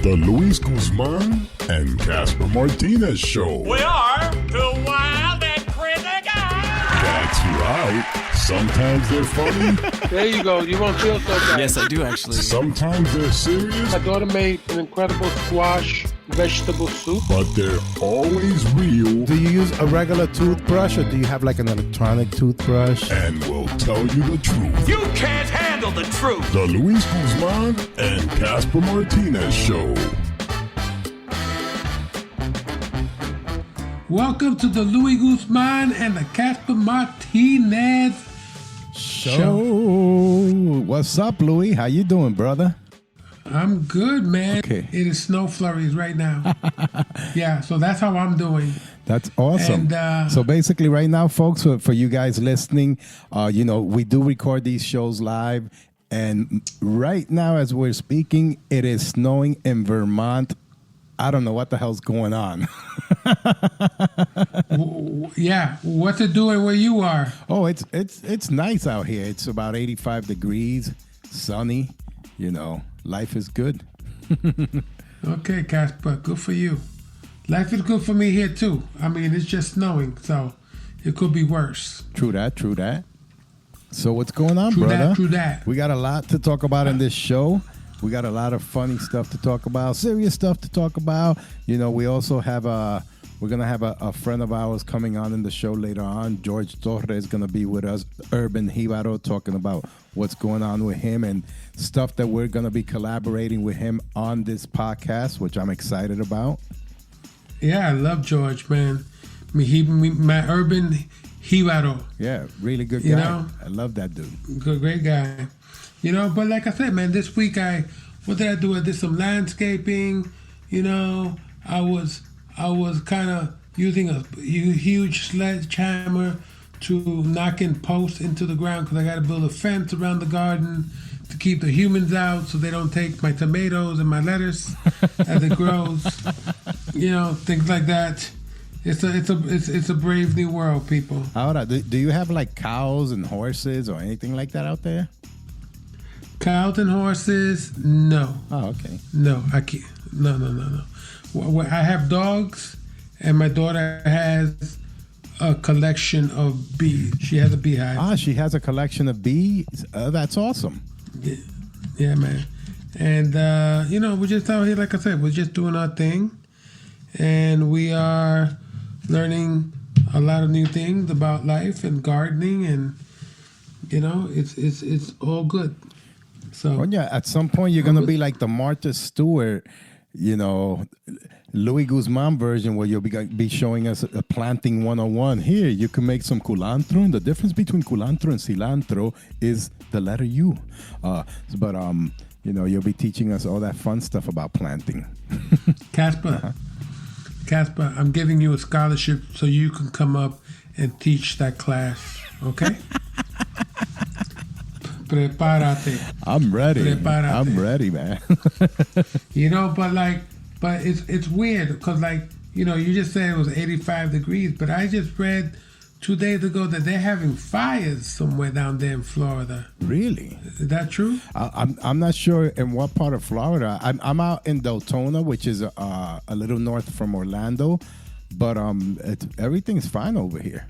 The Luis Guzman and Casper Martinez Show. We are two wild and crazy guys. That's right. Sometimes they're funny. There you go. You won't feel so bad. Yes, I do actually. Sometimes they're serious. My daughter made an incredible squash vegetable soup. But they're always real. Do you use a regular toothbrush or do you have like an electronic toothbrush? And will tell you the truth. You can't handle the truth. The Luis Guzman and Casper Martinez Show. Welcome to the Louis Guzman and the Casper Martinez Show. What's up, Louis? How you doing, brother? I'm good, man. Okay. It is snow flurries right now. Yeah, so that's how I'm doing. That's awesome. And, so basically right now, folks, for you guys listening, we do record these shows live. And right now, as we're speaking, it is snowing in Vermont. I don't know what the hell's going on. Yeah, what's it doing where you are? Oh, it's nice out here. It's about 85 degrees, sunny. You know, life is good. Okay, Casper, good for you. Life is good for me here, too. I mean, it's just snowing, so it could be worse. True that. So what's going on, True brother? True that. We got a lot to talk about in this show. We got a lot of funny stuff to talk about, serious stuff to talk about. You know, we also have we're going to have a friend of ours coming on in the show later on. George Torres is going to be with us, Urban Jibaro, talking about what's going on with him and stuff that we're going to be collaborating with him on this podcast, which I'm excited about. Yeah, I love George, man. I mean, my Urban Jibaro. Yeah, really good guy. You know? I love that dude. Good, great guy. You know, but like I said, man, this week what did I do? I did some landscaping. You know, I was kind of using a huge sledgehammer to knock in posts into the ground because I got to build a fence around the garden to keep the humans out so they don't take my tomatoes and my lettuce as it grows. You know, things like that. It's a brave new world, people. Ahora, do you have like cows and horses or anything like that out there? Cows and horses? No. Oh, okay. No, I can't. No. I have dogs, and my daughter has a collection of bees. She has a beehive. Ah, she has a collection of bees. That's awesome. Yeah, man. And, we're just out here, like I said, we're just doing our thing. And we are learning a lot of new things about life and gardening. And, you know, it's all good. So, Well, yeah, at some point you're going to be like the Martha Stewart, you know, Louis Guzman version where you'll be showing us a planting 101. Here, you can make some culantro, and the difference between culantro and cilantro is the letter U. You'll be teaching us all that fun stuff about planting. Casper, I'm giving you a scholarship so you can come up and teach that class, okay? Prepárate. I'm ready. Prepárate. I'm ready, man. You know, but it's weird because, you just said it was 85 degrees, but I just read 2 days ago that they're having fires somewhere down there in Florida. Really? Is that true? I'm not sure in what part of Florida. I'm out in Deltona, which is a little north from Orlando, but everything's fine over here.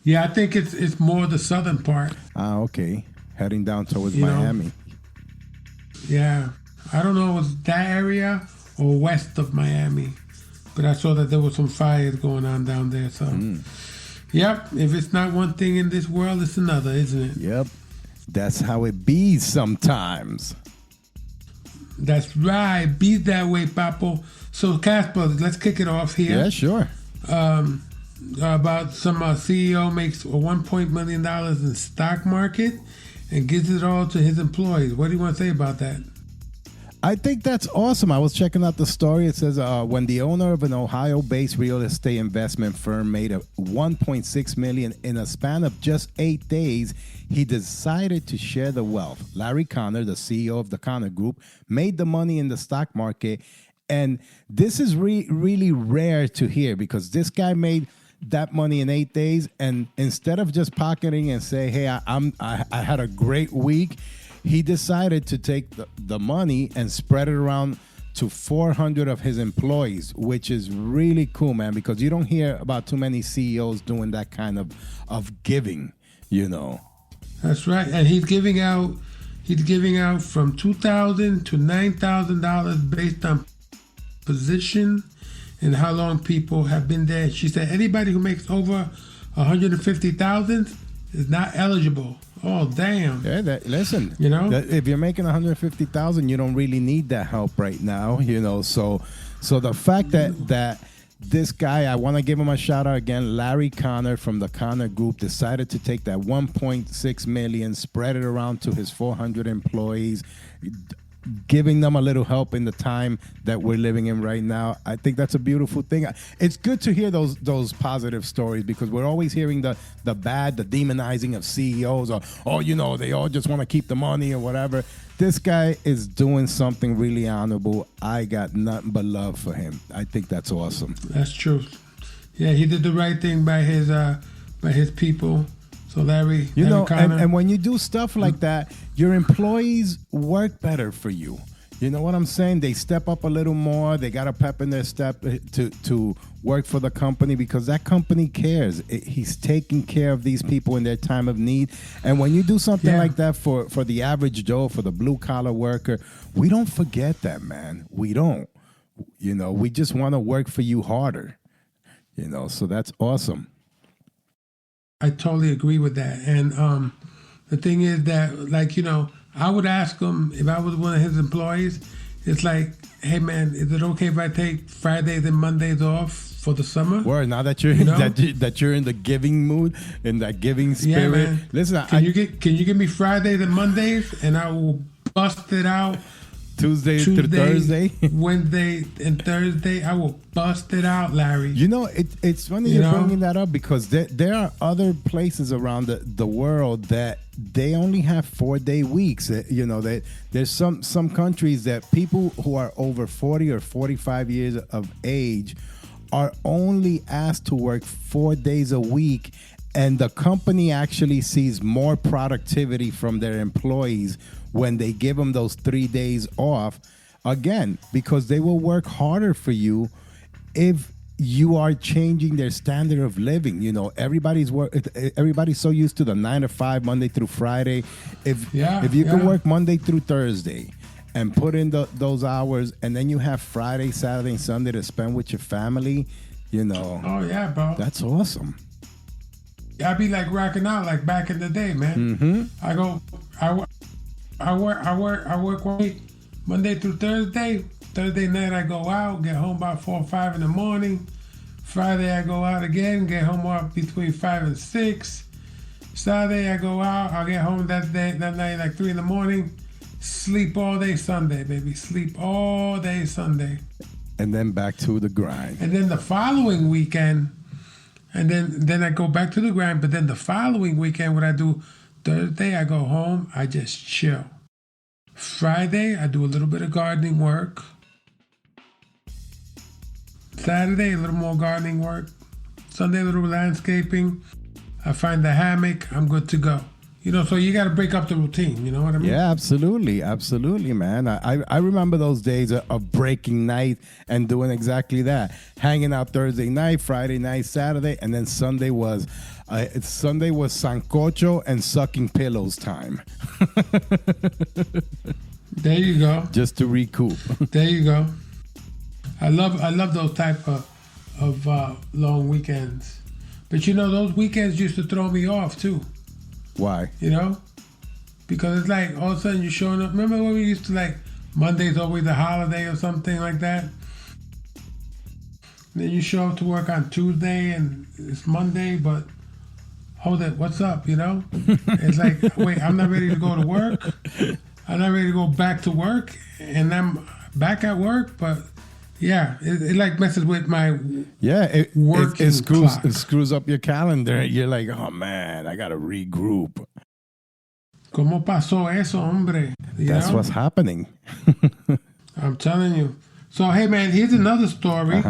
Yeah, I think it's more the southern part. Ah, okay. Heading down towards You know? Miami. Yeah. I don't know if it was that area or west of Miami, but I saw that there was some fires going on down there. So, Yep, if it's not one thing in this world, it's another, isn't it? Yep. That's how it be sometimes. That's right. Be that way, Papo. So, Casper, let's kick it off here. Yeah, sure. About some CEO makes $1 million in stock market and gives it all to his employees. What do you want to say about that? I think that's awesome. I was checking out the story. It says when the owner of an Ohio-based real estate investment firm made a $1.6 million in a span of just 8 days, he decided to share the wealth. Larry Connor, the CEO of the Connor Group, made the money in the stock market, and this is really rare to hear because this guy made that money in 8 days, and instead of just pocketing and say, "Hey, I had a great week," he decided to take the money and spread it around to 400 of his employees, which is really cool, man, because you don't hear about too many CEOs doing that kind of giving, you know. That's right. And he's giving out from $2,000 to $9,000 based on position and how long people have been there. She said anybody who makes over 150,000 is not eligible. Oh, damn. Yeah, listen, You know? if you're making 150,000, you don't really need that help right now, you know. So the fact that this guy, I want to give him a shout out again, Larry Connor from the Connor Group, decided to take that 1.6 million, spread it around to his 400 employees, giving them a little help in the time that we're living in right now. I think that's a beautiful thing. It's good to hear those positive stories, because we're always hearing the bad, the demonizing of CEOs, or you know, they all just want to keep the money or whatever. This guy is doing something really honorable. I got nothing but love for him. I think that's awesome. That's true. Yeah, he did the right thing by his people. So Larry, you know, Connor, and when you do stuff like that, your employees work better for you. You know what I'm saying? They step up a little more. They got a pep in their step to work for the company, because that company cares. He's taking care of these people in their time of need. And when you do something like that for the average Joe, for the blue collar worker, we don't forget that, man. We don't. You know, we just want to work for you harder. You know, so that's awesome. I totally agree with that. And the thing is that, like, you know, I would ask him if I was one of his employees. It's like, hey man, is it okay if I take Fridays and Mondays off for the summer? Word. Now that you're that you're in the giving mood, in that giving spirit. Yeah, man. Listen, can you give me Fridays and Mondays, and I will bust it out. Tuesday through Thursday, Wednesday and Thursday, I will bust it out, Larry. You know, it's funny you're bringing that up, because there are other places around the world that they only have 4-day weeks. You know, there's some countries that people who are over 40 or 45 years of age are only asked to work 4 days a week, and the company actually sees more productivity from their employees when they give them those 3 days off, again, because they will work harder for you if you are changing their standard of living. You know, everybody's so used to the 9 to 5, Monday through Friday. If you can work Monday through Thursday and put in those hours, and then you have Friday, Saturday, and Sunday to spend with your family, you know. Oh yeah, bro. That's awesome. I be like rocking out like back in the day, man. Mm-hmm. I work Monday through Thursday. Thursday night I go out, get home about 4 or 5 in the morning. Friday I go out again, get home about between 5 and 6. Saturday I go out, I'll get home that night like 3 in the morning. Sleep all day Sunday, baby. Sleep all day Sunday. And then back to the grind. And then the following weekend, and then I go back to the grind, but then the following weekend, what I do, Thursday I go home, I just chill. Friday I do a little bit of gardening work. Saturday a little more gardening work. Sunday a little landscaping. I find the hammock, I'm good to go. You know, so you got to break up the routine, you know what I mean? Yeah, absolutely. Absolutely, man. I remember those days of breaking night and doing exactly that. Hanging out Thursday night, Friday night, Saturday, and then Sunday was sancocho and sucking pillows time. There you go. Just to recoup. There you go. I love those type of long weekends. But you know, those weekends used to throw me off too. Why? You know? Because it's like all of a sudden you're showing up. Remember when we used to like Monday's always a holiday or something like that? Then you show up to work on Tuesday and it's Monday, but hold it, what's up, you know? It's like, wait, I'm not ready to go to work. I'm not ready to go back to work, and I'm back at work, but yeah, it like messes with my working clock. It screws up your calendar. You're like, oh man, I gotta regroup. ¿Cómo pasó eso, hombre? That's what's happening. I'm telling you. So hey man, here's another story.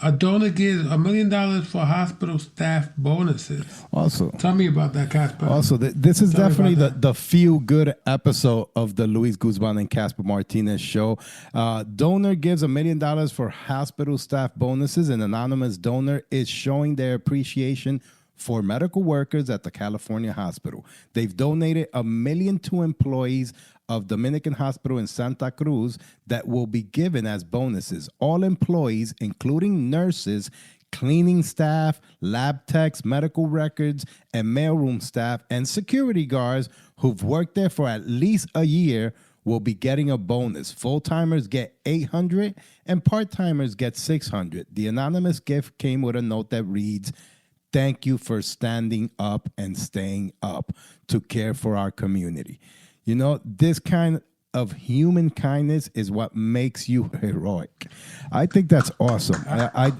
A donor gives $1 million for hospital staff bonuses. Also, Tell me about that, Casper. Also, this is Tell me definitely about the feel-good episode of the Luis Guzman and Casper Martinez show. Donor gives $1 million for hospital staff bonuses. An anonymous donor is showing their appreciation for medical workers at the California hospital. They've donated $1 million to employees of Dominican Hospital in Santa Cruz that will be given as bonuses. All employees, including nurses, cleaning staff, lab techs, medical records, and mailroom staff, and security guards who've worked there for at least a year will be getting a bonus. Full-timers get $800 and part-timers get $600. The anonymous gift came with a note that reads, "Thank you for standing up and staying up to care for our community." You know, this kind of human kindness is what makes you heroic. I think that's awesome. I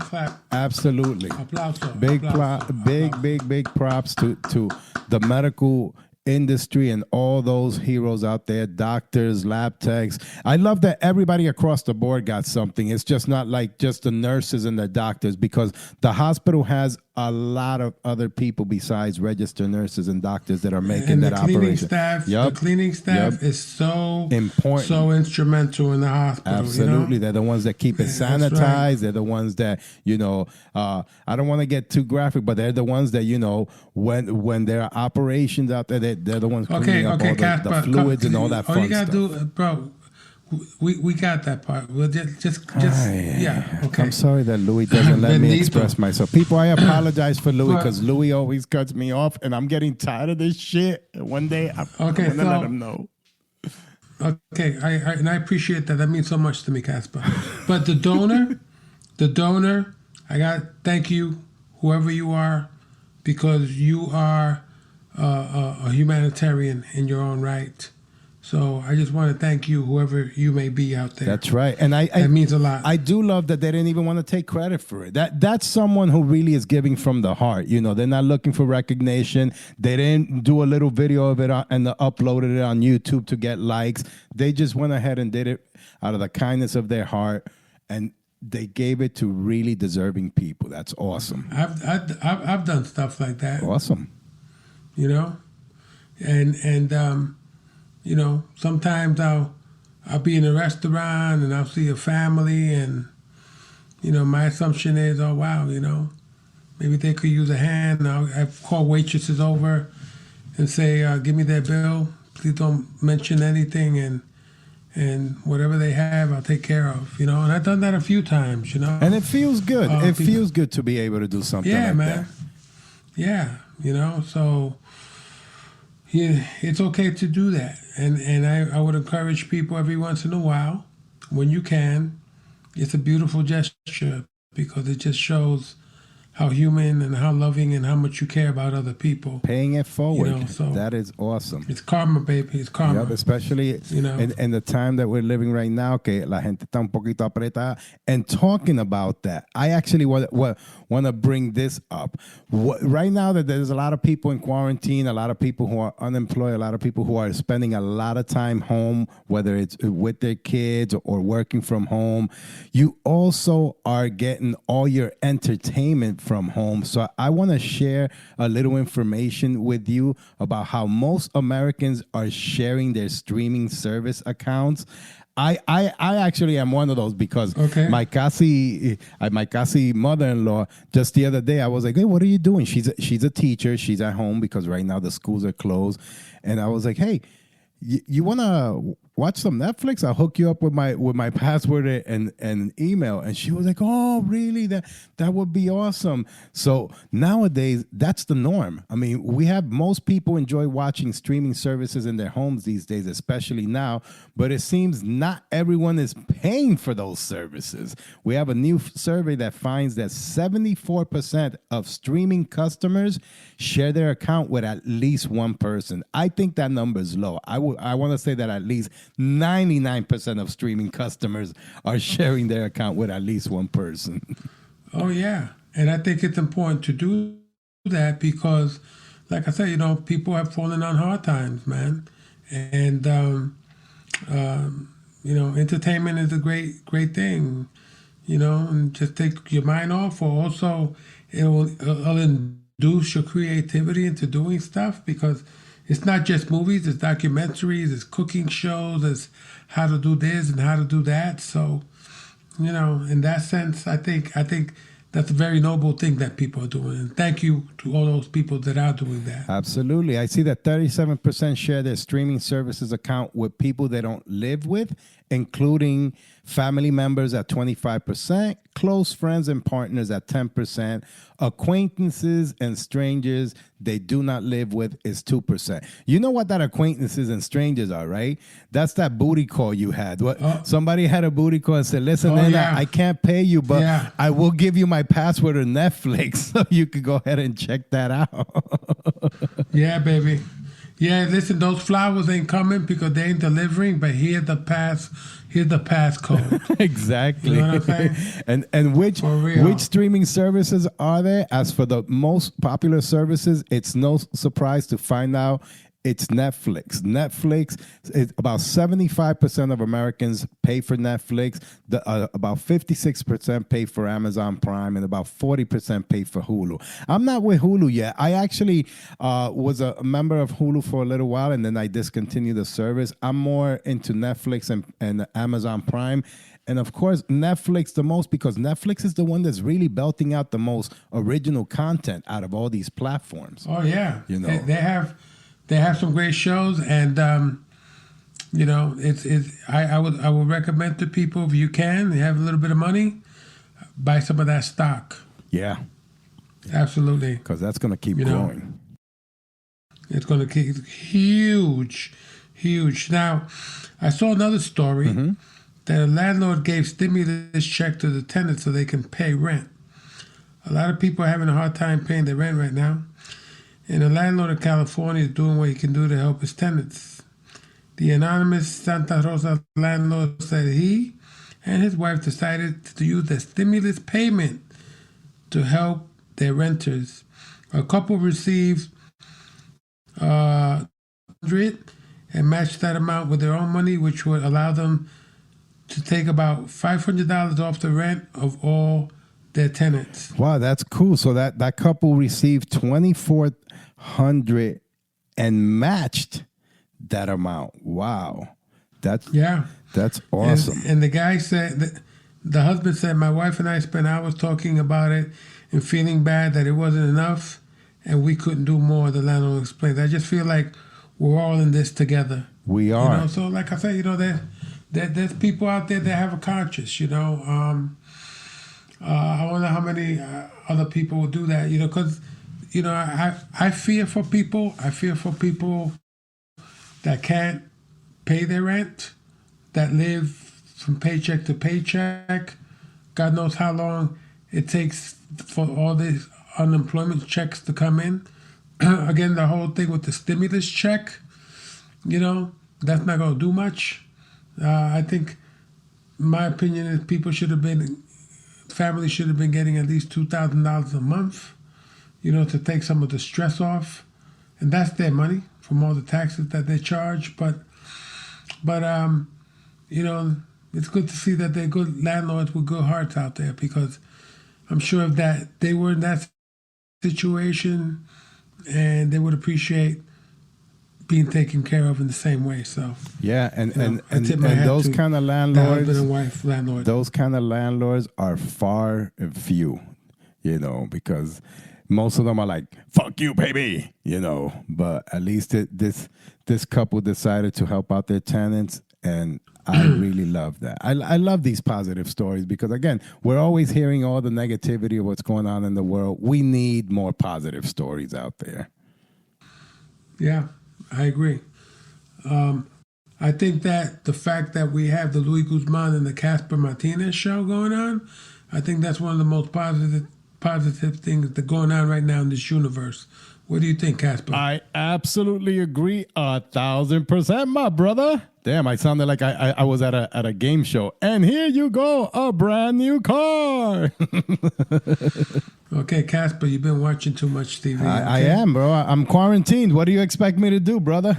clap. Absolutely. Applauso. Big props to the medical industry and all those heroes out there, doctors, lab techs. I love that everybody across the board got something. It's just not like just the nurses and the doctors, because the hospital has a lot of other people besides registered nurses and doctors that are making that operation. The cleaning staff is so important, so instrumental in the hospital. Absolutely. You know? They're the ones that keep it sanitized. Right. They're the ones that, you know, I don't want to get too graphic, but they're the ones that, you know, when there are operations out there, they're the ones cleaning up all the fluids and all that fun stuff. All you got to do, bro, we got that part. We'll just yeah. Okay. I'm sorry that Louis doesn't let me express myself. People, I apologize for Louis because Louis always cuts me off, and I'm getting tired of this shit. One day I'm gonna let him know. Okay, I appreciate that. That means so much to me, Casper. But the donor, I got thank you, whoever you are, because you are a humanitarian in your own right. So I just want to thank you, whoever you may be out there. That's right, and that means a lot. I do love that they didn't even want to take credit for it. That's someone who really is giving from the heart. You know, they're not looking for recognition. They didn't do a little video of it and uploaded it on YouTube to get likes. They just went ahead and did it out of the kindness of their heart, and they gave it to really deserving people. That's awesome. I've done stuff like that. Awesome. You know, and you know, sometimes I'll be in a restaurant and I'll see a family, and you know, my assumption is, oh wow, you know, maybe they could use a hand. I call waitresses over and say, give me their bill. Please don't mention anything, and whatever they have, I'll take care of. You know, and I've done that a few times. You know, and it feels good. It feels good to be able to do something like that. Yeah, you know, so. Yeah, it's okay to do that. And I would encourage people every once in a while, when you can. It's a beautiful gesture because it just shows how human and how loving and how much you care about other people. Paying it forward. You know, so that is awesome. It's karma, baby. It's karma. Yep, especially you know, in the time that we're living right now, que la gente está un poquito apretada. And talking about that, I actually want to bring this up. Right now that there's a lot of people in quarantine, a lot of people who are unemployed, a lot of people who are spending a lot of time home, whether it's with their kids or working from home. You also are getting all your entertainment from home. So I want to share a little information with you about how most Americans are sharing their streaming service accounts. I actually am one of those because my casi mother-in-law, just the other day, I was like, hey, what are you doing? She's a teacher. She's at home because right now the schools are closed. And I was like, hey, you want to watch some Netflix? I'll hook you up with my password and email. And she was like, oh, really? That would be awesome. So nowadays, that's the norm. I mean, we have most people enjoy watching streaming services in their homes these days, especially now. But it seems not everyone is paying for those services. We have a new survey that finds that 74% of streaming customers share their account with at least one person. I think that number is low. I want to say that at least 99% of streaming customers are sharing their account with at least one person. Oh, yeah. And I think it's important to do that because, like I said, you know, people have fallen on hard times, man. And, you know, entertainment is a great thing. and just take your mind off, or also it'll induce your creativity into doing stuff, because it's not just movies, it's documentaries, it's cooking shows, it's how to do this and how to do that. So, in that sense, I think that's a very noble thing that people are doing. And thank you to all those people that are doing that. Absolutely. I see that 37% share their streaming services account with people they don't live with, including family members at 25%, close friends and partners at 10%, acquaintances and strangers they do not live with is 2%. You know what that acquaintances and strangers are, right? That's that booty call you had. Somebody had a booty call and said, listen, Nana, I can't pay you, but I will give you my password to Netflix so you could go ahead and check that out. Yeah, baby. Yeah, listen, those flowers ain't coming because they ain't delivering, but here's the passcode. Exactly. You know what I'm saying? And which streaming services are there? As for the most popular services, it's no surprise to find out it's Netflix. Netflix, about 75% of Americans pay for Netflix. About 56% pay for Amazon Prime, and about 40% pay for Hulu. I'm not with Hulu yet. I actually was a member of Hulu for a little while, and then I discontinued the service. I'm more into Netflix and Amazon Prime. And of course, Netflix the most, because Netflix is the one that's really belting out the most original content out of all these platforms. Oh, yeah. They have some great shows, and I would recommend to people, if you can, you have a little bit of money, buy some of that stock. Yeah, absolutely, because that's going to keep growing. It's going to keep huge. Now, I saw another story that a landlord gave stimulus check to the tenants so they can pay rent. A lot of people are having a hard time paying their rent right now. And a landlord in California is doing what he can do to help his tenants. The anonymous Santa Rosa landlord said he and his wife decided to use the stimulus payment to help their renters. A couple received $100 and matched that amount with their own money, which would allow them to take about $500 off the rent of all their tenants. Wow, that's cool. So that couple received $2,400 and matched that amount. Wow, that's awesome. And the guy said, the husband said, my wife and I spent hours talking about it and feeling bad that it wasn't enough and we couldn't do more. The landlord explained. I just feel like we're all in this together. We are. So like I said, there's people out there that have a conscience. I wonder how many other people will do that, because, I fear for people. I fear for people that can't pay their rent, that live from paycheck to paycheck. God knows how long it takes for all these unemployment checks to come in. Again, the whole thing with the stimulus check, that's not going to do much. I think, my opinion is families should have been getting at least $2,000 a month, to take some of the stress off. And that's their money from all the taxes that they charge. But it's good to see that they're good landlords with good hearts out there, because I'm sure that they were in that situation and they would appreciate being taken care of in the same way. So yeah, and those kind of landlords, husband and wife landlords, those kind of landlords are far and few, because most of them are like, fuck you, baby, but at least this couple decided to help out their tenants, and I really love that. I love these positive stories, because again, we're always hearing all the negativity of what's going on in the world. We need more positive stories out there. Yeah, I agree. I think that the fact that we have the Luis Guzman and the Casper Martinez show going on, I think that's one of the most positive things that are going on right now in this universe. What do you think, Casper? I absolutely agree 1,000%, my brother. Damn, I sounded like I was at a game show. And here you go, a brand new car. Okay, Casper, you've been watching too much TV. I am, bro. I'm quarantined. What do you expect me to do, brother?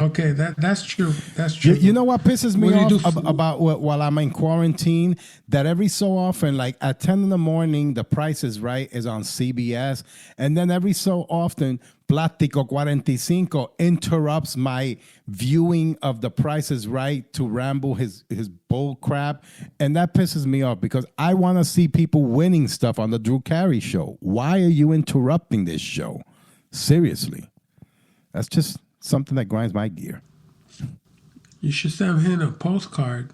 Okay, that's true. That's true. You know what pisses me What do you off do about while I'm in quarantine? That every so often, like at 10 in the morning, The Price is Right is on CBS. And then every so often, Plático 45 interrupts my viewing of The Price is Right to ramble his bull crap. And that pisses me off because I want to see people winning stuff on the Drew Carey show. Why are you interrupting this show? Seriously. That's just something that grinds my gear. You should send him a postcard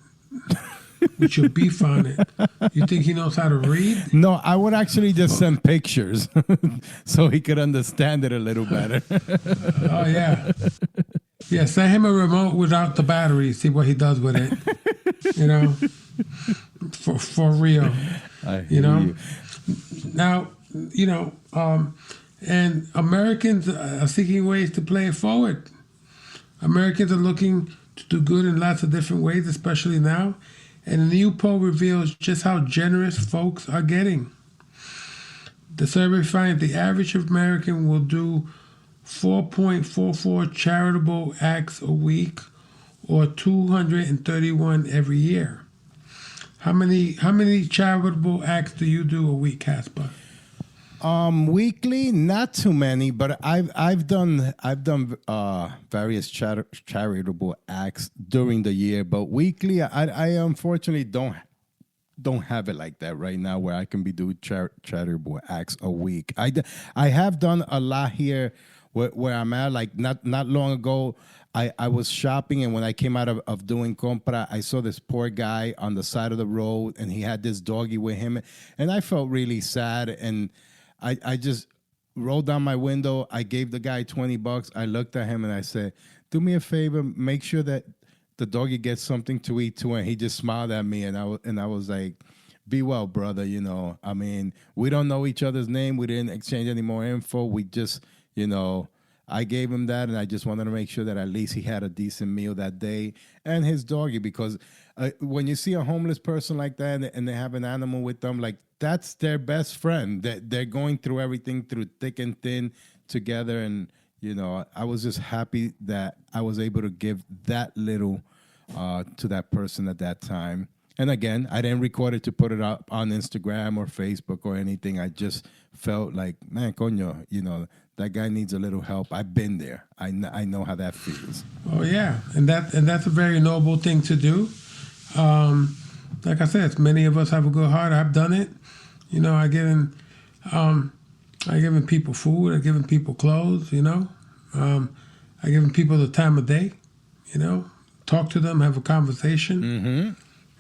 with your beef on it. You think he knows how to read? No, I would actually just send pictures so he could understand it a little better. Oh, yeah. Yeah, send him a remote without the battery. See what he does with it. You know? For real. You know? Now, you know, and Americans are seeking ways to play it forward. Americans are looking to do good in lots of different ways, especially now. And a new poll reveals just how generous folks are getting. The survey finds the average American will do 4.44 charitable acts a week, or 231 every year. How many charitable acts do you do a week, Casper? Weekly, not too many, but I've done various charitable acts during the year. But weekly, I unfortunately don't have it like that right now, where I can be doing charitable acts a week. I have done a lot here where I'm at. Like not long ago, I was shopping, and when I came out of doing compra, I saw this poor guy on the side of the road, and he had this doggy with him, and I felt really sad, and I just rolled down my window. I gave the guy $20. I looked at him and I said, "Do me a favor, make sure that the doggy gets something to eat too." And he just smiled at me, and I was like, "Be well, brother. You know, I mean, we don't know each other's name. We didn't exchange any more info. We just, you know." I gave him that, and I just wanted to make sure that at least he had a decent meal that day, and his doggy, because when you see a homeless person like that and they have an animal with them, like that's their best friend. They're going through everything through thick and thin together, and you know, I was just happy that I was able to give that little to that person at that time. And again, I didn't record it to put it up on Instagram or Facebook or anything. I just felt like, man, coño, you know, that guy needs a little help. I've been there. I know how that feels. Oh yeah, and that's a very noble thing to do. Like I said, many of us have a good heart. I've done it. You know, I given people food. I given people clothes. You know, I given people the time of day. You know, talk to them, have a conversation. Mm-hmm.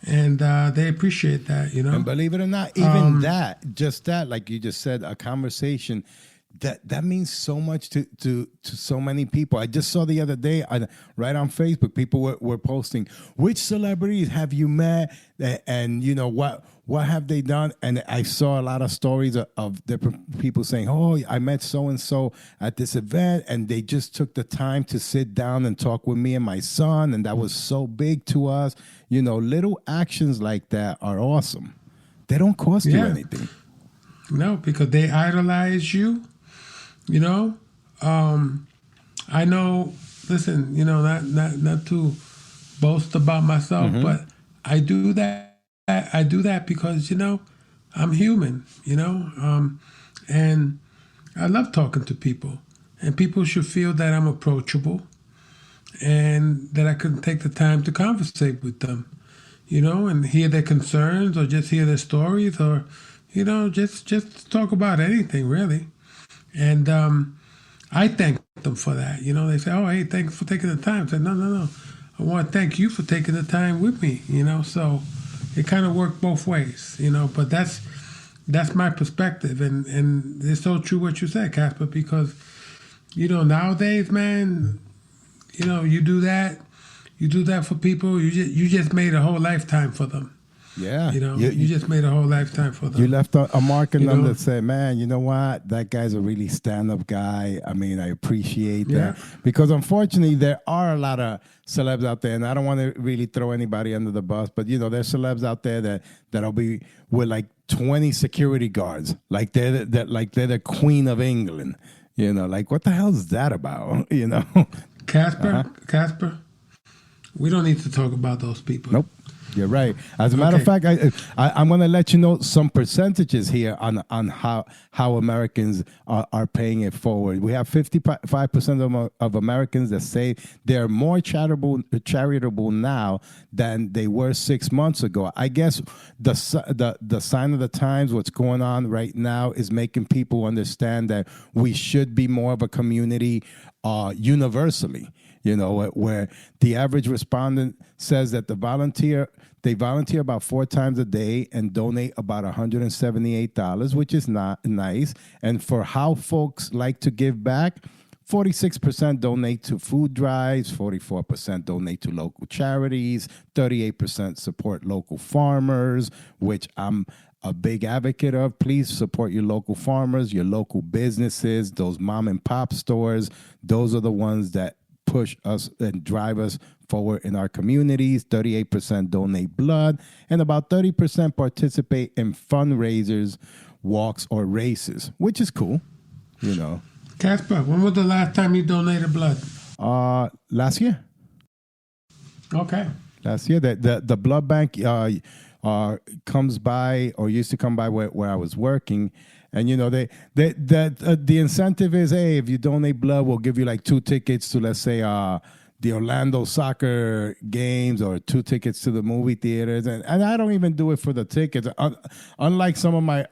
And they appreciate that, you know. And believe it or not, even that, like you just said, a conversation, that means so much to so many people. I just saw the other day, right on Facebook, people were posting, which celebrities have you met, and you know what have they done? And I saw a lot of stories of different people saying, "Oh, I met so and so at this event, and they just took the time to sit down and talk with me and my son, and that was so big to us." You know, little actions like that are awesome. They don't cost you anything. No, because they idolize you. You know, I know. Listen, you know, not to boast about myself, but I do that. I do that because, you know, I'm human. You know, and I love talking to people, and people should feel that I'm approachable, and that I can take the time to conversate with them, you know, and hear their concerns, or just hear their stories, or, you know, just talk about anything really. And I thank them for that. You know, they say, "Oh, hey, thanks for taking the time." I said, no. I want to thank you for taking the time with me, you know. So it kind of worked both ways, you know. But that's my perspective, and it's so true what you said, Casper, because, you know, nowadays, man, you know, you do that for people, you just made a whole lifetime for them. Yeah. You know, you just made a whole lifetime for them. You left a mark in You them know? that said, man, you know what? That guy's a really stand-up guy. I mean, I appreciate that. Yeah. Because unfortunately, there are a lot of celebs out there, and I don't want to really throw anybody under the bus, but, you know, there's celebs out there that'll be with like 20 security guards. Like they're the Queen of England. You know, like what the hell is that about? You know? Casper, we don't need to talk about those people. Nope. You're right. As a matter of fact, I'm going to let you know some percentages here on how Americans are paying it forward. We have 55% of Americans that say they're more charitable now than they were 6 months ago. I guess the sign of the times, what's going on right now, is making people understand that we should be more of a community universally. You know, where the average respondent says that they volunteer about 4 times a day and donate about $178, which is not nice. And for how folks like to give back, 46% donate to food drives, 44% donate to local charities, 38% support local farmers, which I'm a big advocate of. Please support your local farmers, your local businesses, those mom and pop stores. Those are the ones that push us and drive us forward in our communities. 38% donate blood, and about 30% participate in fundraisers, walks, or races, which is cool, you know. Casper, when was the last time you donated blood? Last year. Okay. Last year, the blood bank comes by, or used to come by where I was working. And, you know, the incentive is, hey, if you donate blood, we'll give you like 2 tickets to, let's say, the Orlando soccer games, or 2 tickets to the movie theaters. And I don't even do it for the tickets. Unlike some of my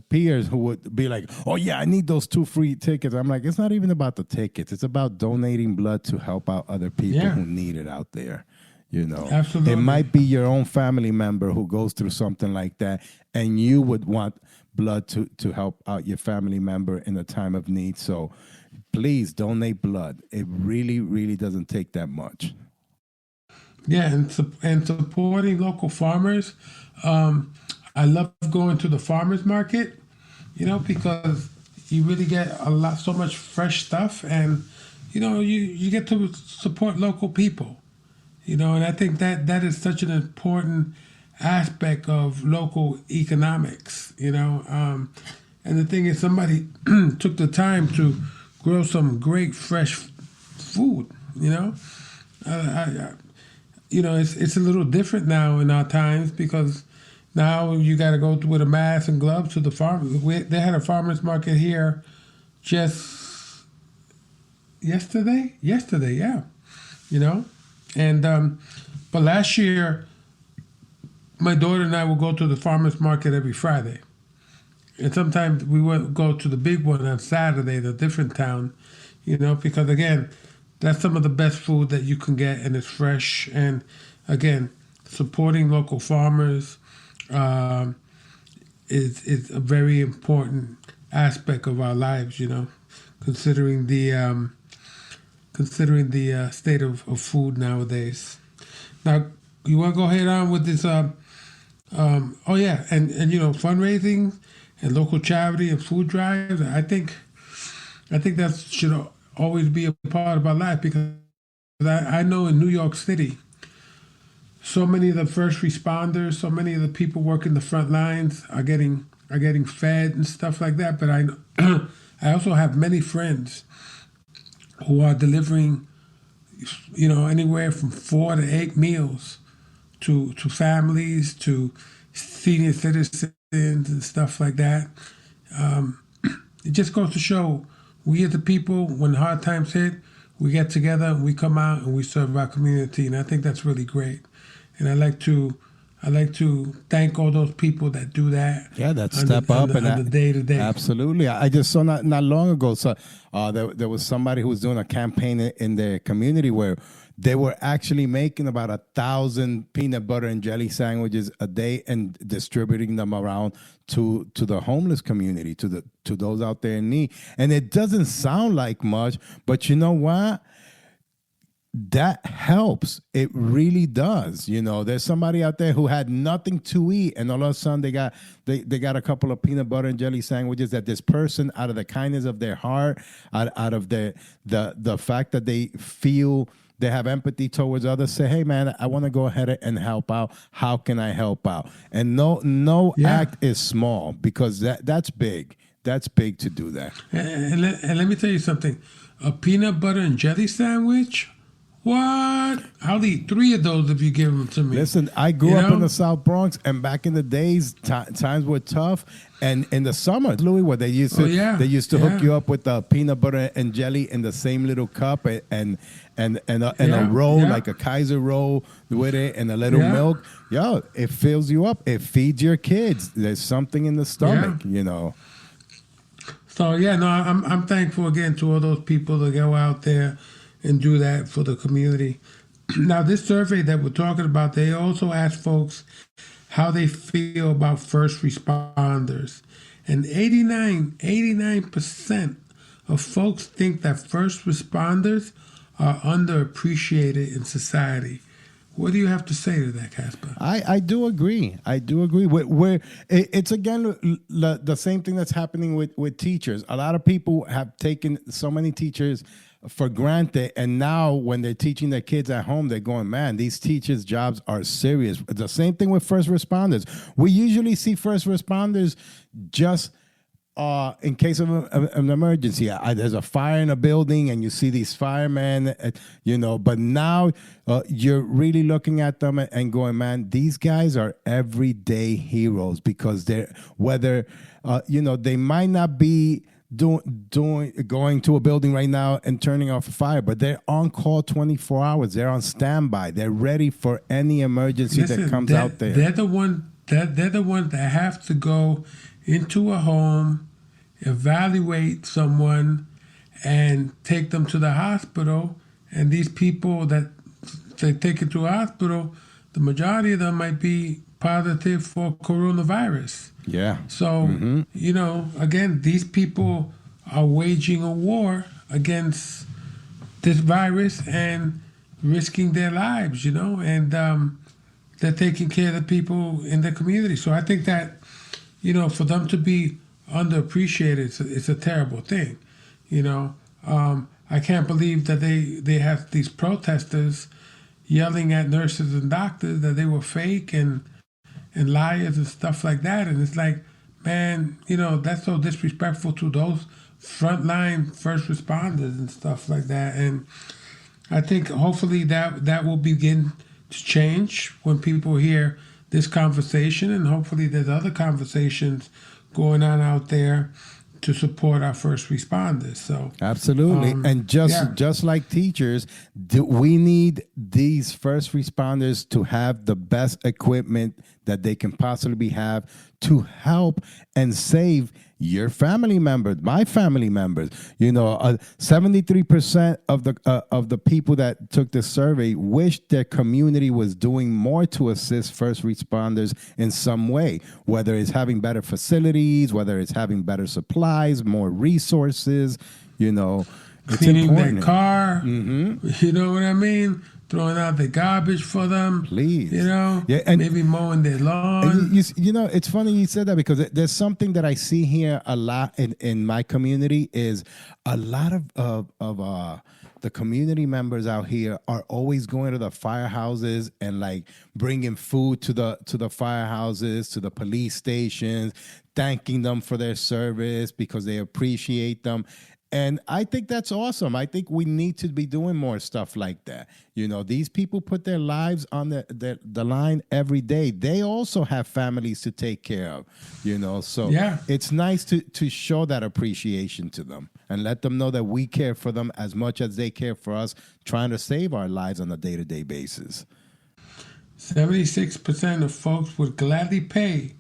peers who would be like, oh, yeah, I need those 2 free tickets. I'm like, it's not even about the tickets. It's about donating blood to help out other people who need it out there. You know, Absolutely. It might be your own family member who goes through something like that, and you would want blood to help out your family member in a time of need. So please donate blood. It really, really doesn't take that much. Yeah, and supporting local farmers. I love going to the farmers market, you know, because you really get so much fresh stuff, and you know, you get to support local people. You know, and I think that is such an important aspect of local economics, you know. And the thing is, somebody took the time to grow some great fresh food, you know. You know, it's a little different now in our times, because now you got to go with a mask and gloves to the farm. They had a farmer's market here just yesterday, yeah, you know. And but last year, my daughter and I will go to the farmers market every Friday, and sometimes we would go to the big one on Saturday, the different town, you know, because again, that's some of the best food that you can get, and it's fresh. And again, supporting local farmers is a very important aspect of our lives, you know, considering the state of food nowadays. Now, you want to go ahead on with this? And you know, fundraising and local charity and food drives. I think that should always be a part of our life, because I know in New York City, so many of the first responders, so many of the people working the front lines are getting fed and stuff like that. But I also have many friends who are delivering, you know, anywhere from 4 to 8 meals to families, to senior citizens and stuff like that. It just goes to show, we as the people, when hard times hit, we get together and we come out and we serve our community, and I think that's really great. And I like to thank all those people that do that. Yeah, that step up and the day to day. Absolutely. I just saw not long ago. So there was somebody who was doing a campaign in their community where they were actually making about 1,000 peanut butter and jelly sandwiches a day and distributing them around to the homeless community, to those out there in need. And it doesn't sound like much, but you know what? that helps. It really does. There's somebody out there who had nothing to eat, and all of a sudden they got a couple of peanut butter and jelly sandwiches that this person, out of the kindness of their heart, out of the fact that they feel they have empathy towards others, say, hey man, I want to go ahead and help out. How can I help out? And no act is small, because that's big. That's big to do that. And let me tell you something. A peanut butter and jelly sandwich? What? I'll eat 3 of those if you give them to me. Listen, I grew up in the South Bronx, and back in the days, times were tough. And in the summer, Louis, what they used to hook you up with the peanut butter and jelly in the same little cup, and a roll, like a Kaiser roll with it, and a little milk. Yo, it fills you up. It feeds your kids. There's something in the stomach, So I'm thankful again to all those people that go out there and do that for the community. Now, this survey that we're talking about, they also asked folks how they feel about first responders. And 89% of folks think that first responders are underappreciated in society. What do you have to say to that, Casper? I do agree. It's again the same thing that's happening with teachers. A lot of people have taken so many teachers for granted, and now when they're teaching their kids at home, they're going, man, these teachers' jobs are serious. The same thing with first responders. We usually see first responders just in case of an emergency. There's a fire in a building, and you see these firemen, but now you're really looking at them and going, man, these guys are everyday heroes, because they're, whether, they might not be going to a building right now and turning off a fire, but they're on call 24 hours. They're on standby. They're ready for any emergency that comes out there. They're the ones that have to go into a home, evaluate someone, and take them to the hospital. And these people that they take it to a hospital, the majority of them might be positive for coronavirus. Yeah. So, again, these people are waging a war against this virus and risking their lives, and they're taking care of the people in the community. So I think that, for them to be underappreciated, it's a terrible thing. I can't believe that they have these protesters yelling at nurses and doctors that they were fake and liars and stuff like that. And it's like, man, that's so disrespectful to those frontline first responders and stuff like that. And I think hopefully that will begin to change when people hear this conversation, and hopefully there's other conversations going on out there to support our first responders. So absolutely, and just like teachers, we need these first responders to have the best equipment that they can possibly have to help and save your family members, my family members. 73% of the people that took this survey wish their community was doing more to assist first responders in some way, whether it's having better facilities, whether it's having better supplies, more resources, it's cleaning important. their car, you know what I mean? Throwing out the garbage for them. Please. And maybe mowing their lawn. It's funny you said that, because there's something that I see here a lot in my community is a lot of the community members out here are always going to the firehouses and like bringing food to the firehouses, to the police stations, thanking them for their service because they appreciate them. And I think that's awesome. I think we need to be doing more stuff like that. These people put their lives on the line every day. They also have families to take care of, So it's nice to show that appreciation to them and let them know that we care for them as much as they care for us, trying to save our lives on a day-to-day basis. 76% of folks would gladly pay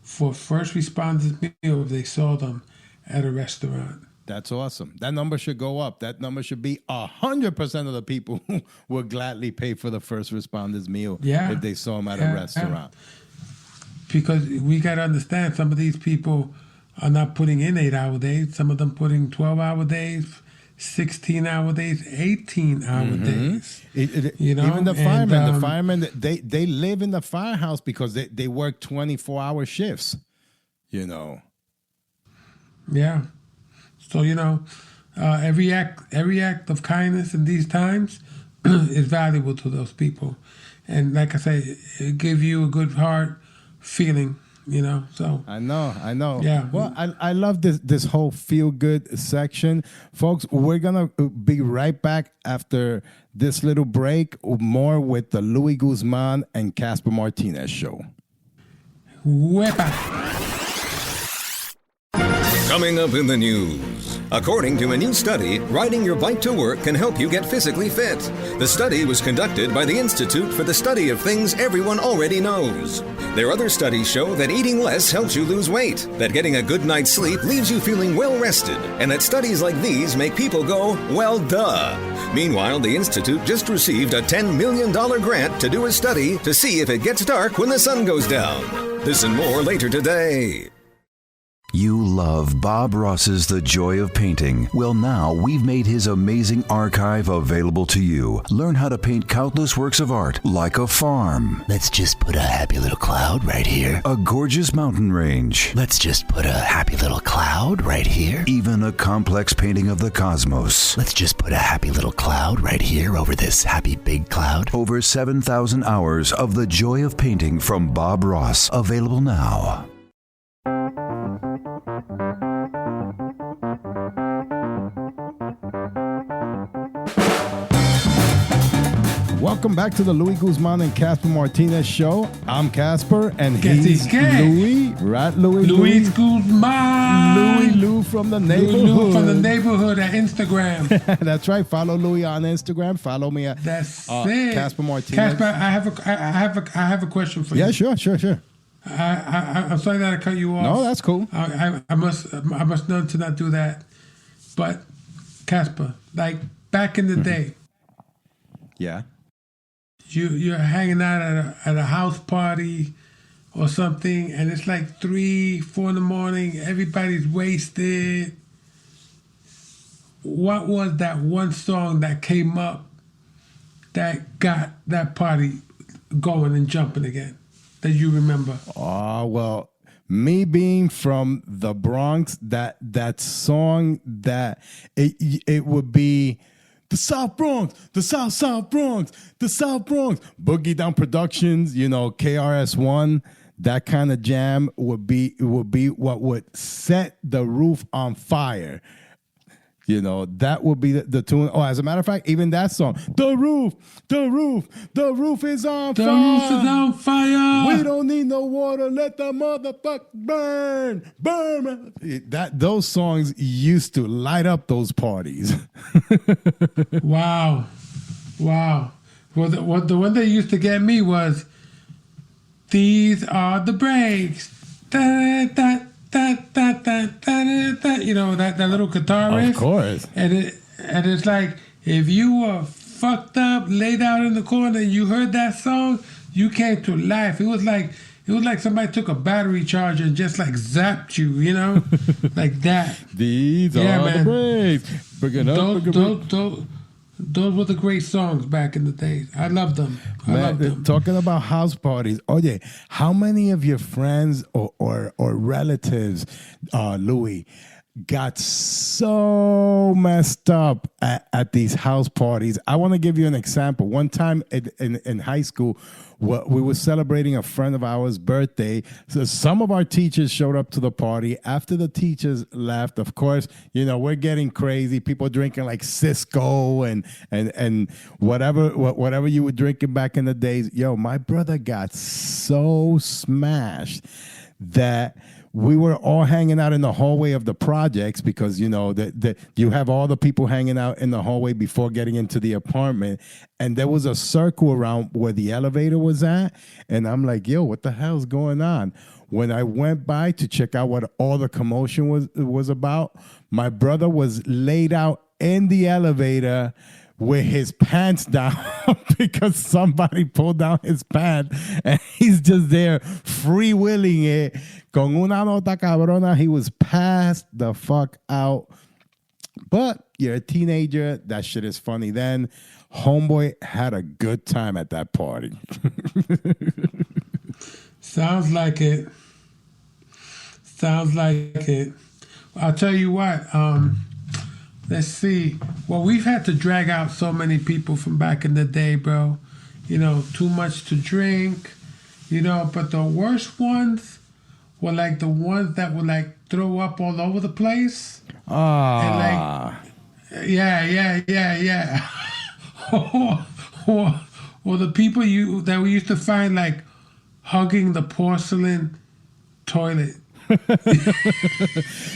for first responders' meal if they saw them at a restaurant. That's awesome. That number should go up. That number should be 100% of the people who would gladly pay for the first responders' meal if they saw them at a restaurant. Because we got to understand, some of these people are not putting in 8-hour days. Some of them putting 12-hour days, 16-hour days, 18-hour days. Even the firemen, they live in the firehouse because they work 24-hour shifts. Yeah. So every act of kindness in these times is valuable to those people, and like I say, it gives you a good heart feeling. So I know. Yeah. Well, I love this whole feel good section, folks. We're gonna be right back after this little break. More with the Luis Guzman and Casper Martinez show. Wepa. Coming up in the news. According to a new study, riding your bike to work can help you get physically fit. The study was conducted by the Institute for the Study of Things Everyone Already Knows. Their other studies show that eating less helps you lose weight, that getting a good night's sleep leaves you feeling well rested, and that studies like these make people go, well, duh. Meanwhile, the Institute just received a $10 million grant to do a study to see if it gets dark when the sun goes down. This and more later today. You love Bob Ross's The Joy of Painting. Well, now we've made his amazing archive available to you. Learn how to paint countless works of art like a farm. Let's just put a happy little cloud right here. A gorgeous mountain range. Let's just put a happy little cloud right here. Even a complex painting of the cosmos. Let's just put a happy little cloud right here over this happy big cloud. Over 7,000 hours of The Joy of Painting from Bob Ross. Available now. Welcome back to the Luis Guzman and Casper Martinez show. I'm Casper, and he's Luis, right? Luis Guzman. Louis Lou from the neighborhood. Lou from the neighborhood at Instagram. That's right. Follow Louis on Instagram. Follow me at Casper Martinez. Casper, I have a question for you. Yeah, sure. I'm sorry that I cut you off. No, that's cool. I must know to not do that. But Casper, like back in the day, yeah, you're hanging out at a house party or something, and it's like 3, 4 in the morning. Everybody's wasted. What was that one song that came up that got that party going and jumping again that you remember? Oh, well, me being from the Bronx, that song that it would be the South Bronx, the South Bronx, the South Bronx. Boogie Down Productions, KRS-One, that kind of jam would be what would set the roof on fire. That would be the tune. Oh, as a matter of fact, even that song, the roof is on fire. The roof is on fire. We don't need no water. Let the motherfucker burn. Those songs used to light up those parties. Wow. Well, the one that used to get me was, these are the breaks. That little guitar riff. Of course. And it's like, if you were fucked up, laid out in the corner, and you heard that song, you came to life. It was like somebody took a battery charger and just like zapped you, like that. These are the breaks. Bring it up. Those were the great songs back in the day. I loved them. Loved them. Talking about house parties. Oye, how many of your friends or relatives, Louis, got so messed up at these house parties? I want to give you an example. One time in high school, we were celebrating a friend of ours' birthday. So some of our teachers showed up to the party. After the teachers left, of course, we're getting crazy. People drinking like Cisco and whatever you were drinking back in the days. Yo, my brother got so smashed that we were all hanging out in the hallway of the projects because, that you have all the people hanging out in the hallway before getting into the apartment. And there was a circle around where the elevator was at. And I'm like, yo, what the hell's going on? When I went by to check out what all the commotion was about, my brother was laid out in the elevator with his pants down because somebody pulled down his pants, and he's just there freewheeling it con una nota cabrona. He was passed the fuck out. But you're a teenager. That shit is funny. Then homeboy had a good time at that party. Sounds like it. Sounds like it. I'll tell you what. Let's see. Well, we've had to drag out so many people from back in the day, bro. You know, too much to drink. You know, but the worst ones were like the ones that would like throw up all over the place. Ah. And like, yeah. or the people that we used to find like hugging the porcelain toilet.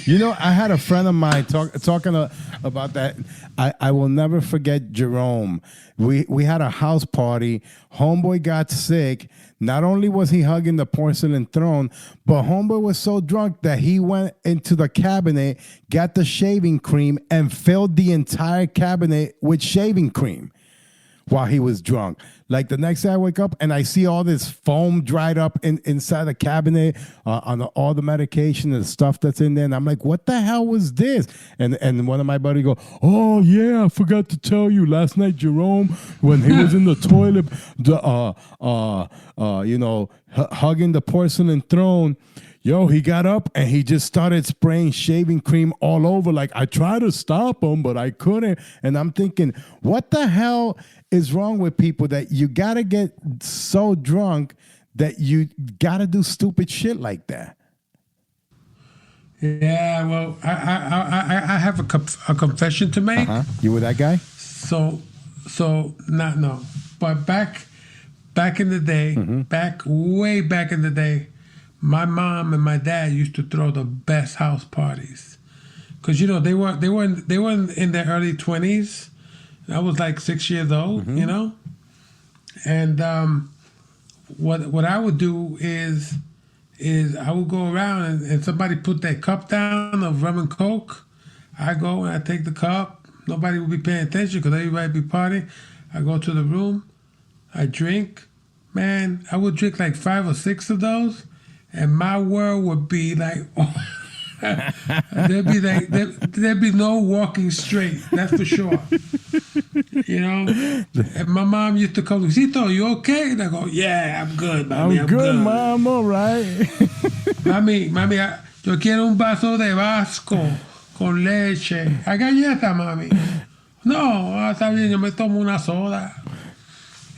You know, I had a friend of mine talking about that. I will never forget Jerome. We had a house party. Homeboy got sick. Not only was he hugging the porcelain throne, but homeboy was so drunk that he went into the cabinet, got the shaving cream, and filled the entire cabinet with shaving cream while he was drunk. Like the next day I wake up and I see all this foam dried up inside the cabinet on all the medication and the stuff that's in there. And I'm like, what the hell was this? And one of my buddies go, oh yeah, I forgot to tell you last night, Jerome, when he was in the toilet, hugging the porcelain throne, yo, he got up and he just started spraying shaving cream all over. Like, I tried to stop him, but I couldn't. And I'm thinking, what the hell is wrong with people that you got to get so drunk that you got to do stupid shit like that? Yeah, well, I have a confession to make. You were that guy? So no. But back in the day, way back in the day, my mom and my dad used to throw the best house parties, because you know they were in their early 20s. I was like 6 years old, you know, and what I would do is I would go around and somebody put their cup down of rum and coke. I go and I take the cup. Nobody would be paying attention because everybody would be partying. I go to the room. I drink. Man, I would drink like 5 or 6 of those. And my world would be like, there'd be no walking straight. That's for sure. You know. And my mom used to come, Luisito, you okay? And I go, yeah, I'm good, mami. I'm good, mom. All right. Mami, yo quiero un vaso de Vasco con leche. ¿Hay galleta, mami? No, está bien. Yo me tomo una soda.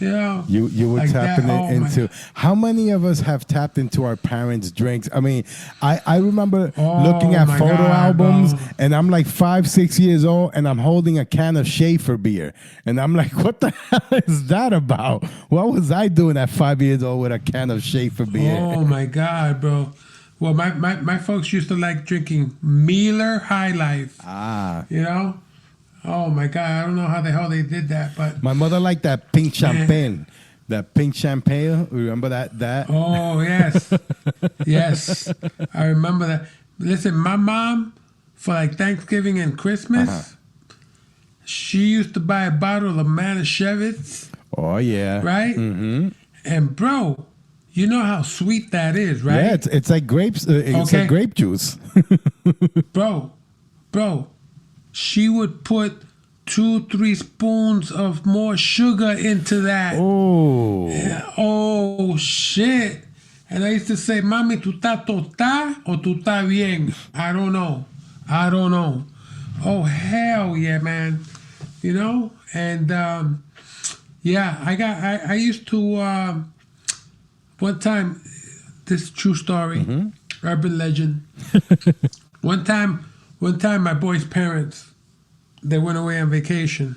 Yeah, you were like tapping into. How many of us have tapped into our parents' drinks? I mean, I remember looking at photo albums, and I'm like 5, 6 years old, and I'm holding a can of Schaefer beer, and I'm like, what the hell is that about? What was I doing at 5 years old with a can of Schaefer beer? Oh my God, bro. Well, my folks used to like drinking Miller High Life. You know. Oh my God! I don't know how the hell they did that, but my mother liked that pink champagne. That pink champagne. Remember that? Oh yes, yes. I remember that. Listen, my mom for like Thanksgiving and Christmas, she used to buy a bottle of Manischewitz. Oh yeah. Right. Mm-hmm. And bro, you know how sweet that is, right? Yeah, it's like grapes. It's like grape juice. bro. She would put 2-3 spoons of more sugar into that. Oh. Yeah, oh, shit. And I used to say, Mami, ¿tú estás tostada o tú estás bien? I don't know. Oh, hell yeah, man. You know? And, yeah, I used to, one time, this is true story, urban legend. One time, my boy's parents, they went away on vacation.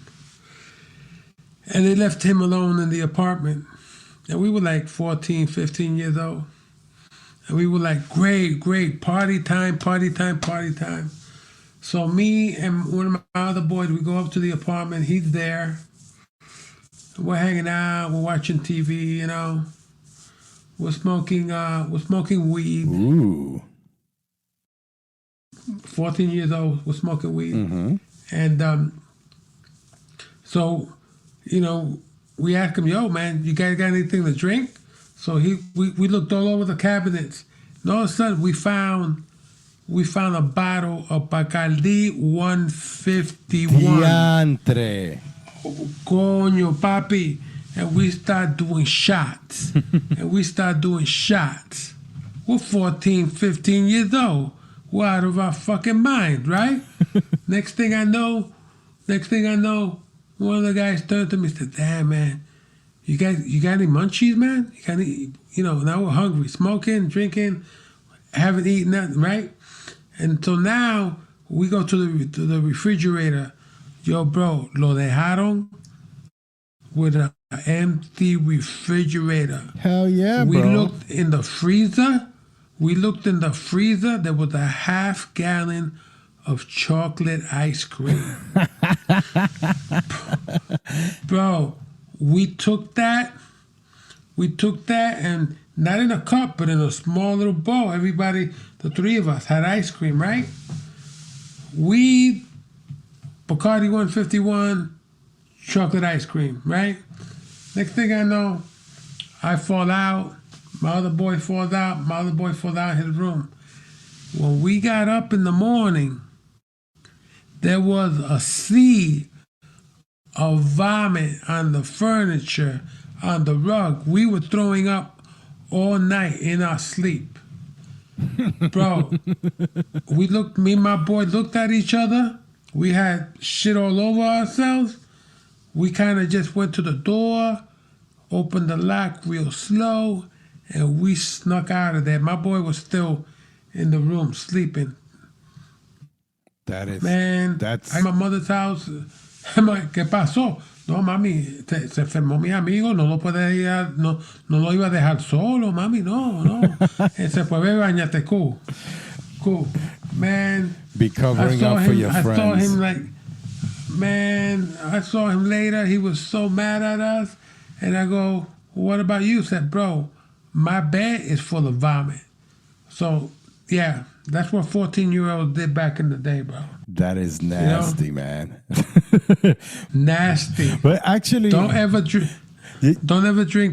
And they left him alone in the apartment. And we were like 14, 15 years old. And we were like, great, party time. So me and one of my other boys, we go up to the apartment. He's there. We're hanging out. We're watching TV, you know. We're smoking weed. Ooh. 14 years old, was smoking weed. Mm-hmm. And so, you know, we asked him, yo, man, you guys got anything to drink? So we looked all over the cabinets. And all of a sudden, we found we found a bottle of Bacardi 151. Diantre. Coño, papi. And we start doing shots. We're 14, 15 years old. We're out of our fucking mind, right? Next thing I know, one of the guys turned to me and said, damn, man, you got any munchies, man? You got any, now we're hungry, smoking, drinking, haven't eaten nothing, right? And so now we go to the refrigerator. Yo, bro, lo dejaron with an empty refrigerator. Hell yeah, we bro. looked in the freezer. There was a half gallon of chocolate ice cream. Bro, we took that and not in a cup, but in a small little bowl. Everybody, the three of us, had ice cream, right? Bacardi 151, chocolate ice cream, right? Next thing I know, I fall out. My other boy falls out in his room. When we got up in the morning, there was a sea of vomit on the furniture, on the rug. We were throwing up all night in our sleep. Bro, me and my boy looked at each other. We had shit all over ourselves. We kind of just went to the door, opened the lock real slow, and we snuck out of there. My boy was still in the room sleeping. That's I'm at my mother's house. I'm like, ¿qué pasó? No, mami, se enfermó mi amigo, no lo iba a dejar solo, mami, no. Se fue, bebe, bañate, cool. Man. Be covering up for your friends. I saw him later. He was so mad at us. And I go, what about you? He said, bro, my bed is full of vomit. So, yeah, that's what 14-year-olds did back in the day, bro. That is nasty, man. Nasty. But actually, don't ever drink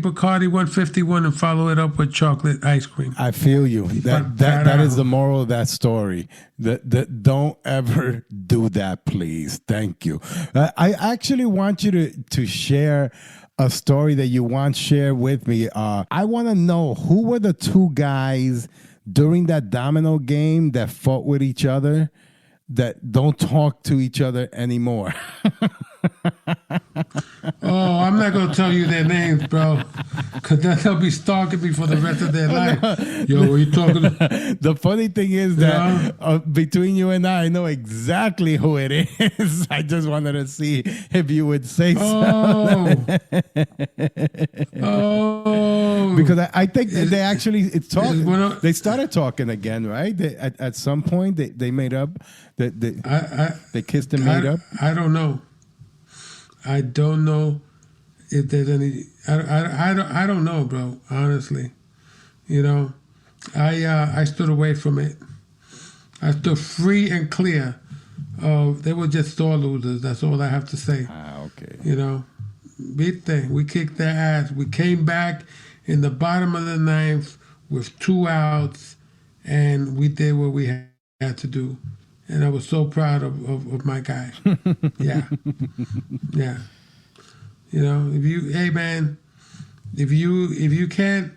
Bacardi 151 and follow it up with chocolate ice cream. I feel you. That is the moral of that story. Don't ever do that, please. Thank you. I actually want you to share a story that you once shared with me. I want to know who were the two guys during that domino game that fought with each other that don't talk to each other anymore. Oh, I'm not going to tell you their names, bro, because they'll be stalking me for the rest of their life. Yo, what are you talking about? The funny thing is that between you and I know exactly who it is. I just wanted to see if you would say something. Because I think they actually they started talking again, right? At some point they made up. They kissed and made up. I don't know. I don't know if there's any. I don't know, bro. Honestly, I stood away from it. I stood free and clear. They were just sore losers. That's all I have to say. Okay. We kicked their ass. We came back in the bottom of the ninth with 2 outs, and we did what we had to do. And I was so proud of my guy. Yeah. If you can't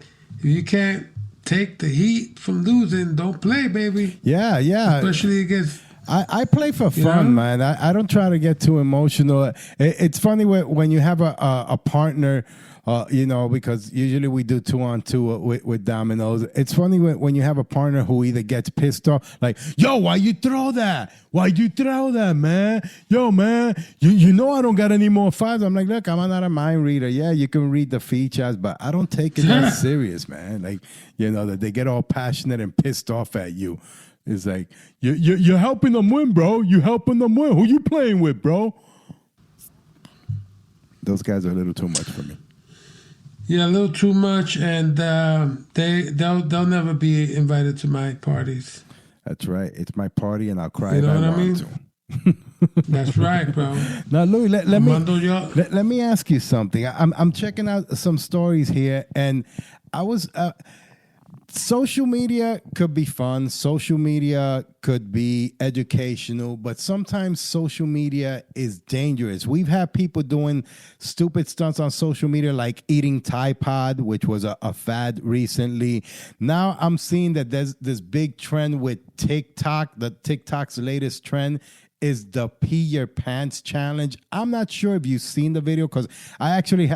take the heat from losing, don't play, baby. Yeah. Especially against. I play for fun, man. I don't try to get too emotional. It's funny when you have a partner. Because usually we do 2-on-2 with dominoes. It's funny when you have a partner who either gets pissed off, like, yo, why you throw that? Why'd you throw that, man? Yo, man, you know I don't got any more fives. I'm like, look, I'm not a mind reader. Yeah, you can read the features, but I don't take it that serious, man. Like, that they get all passionate and pissed off at you. It's like, you're helping them win, bro. You helping them win. Who you playing with, bro? Those guys are a little too much for me. Yeah, a little too much, and they'll never be invited to my parties. That's right. It's my party, and I'll cry if I want to. That's right, bro. Now, Louis, let me ask you something. I'm checking out some stories here, and I was social media could be fun. Social media could be educational, but sometimes social media is dangerous. We've had people doing stupid stunts on social media, like eating Tide Pod, which was a fad recently. Now I'm seeing that there's this big trend with TikTok. The TikTok's latest trend is the pee your pants challenge. I'm not sure if you've seen the video, because I actually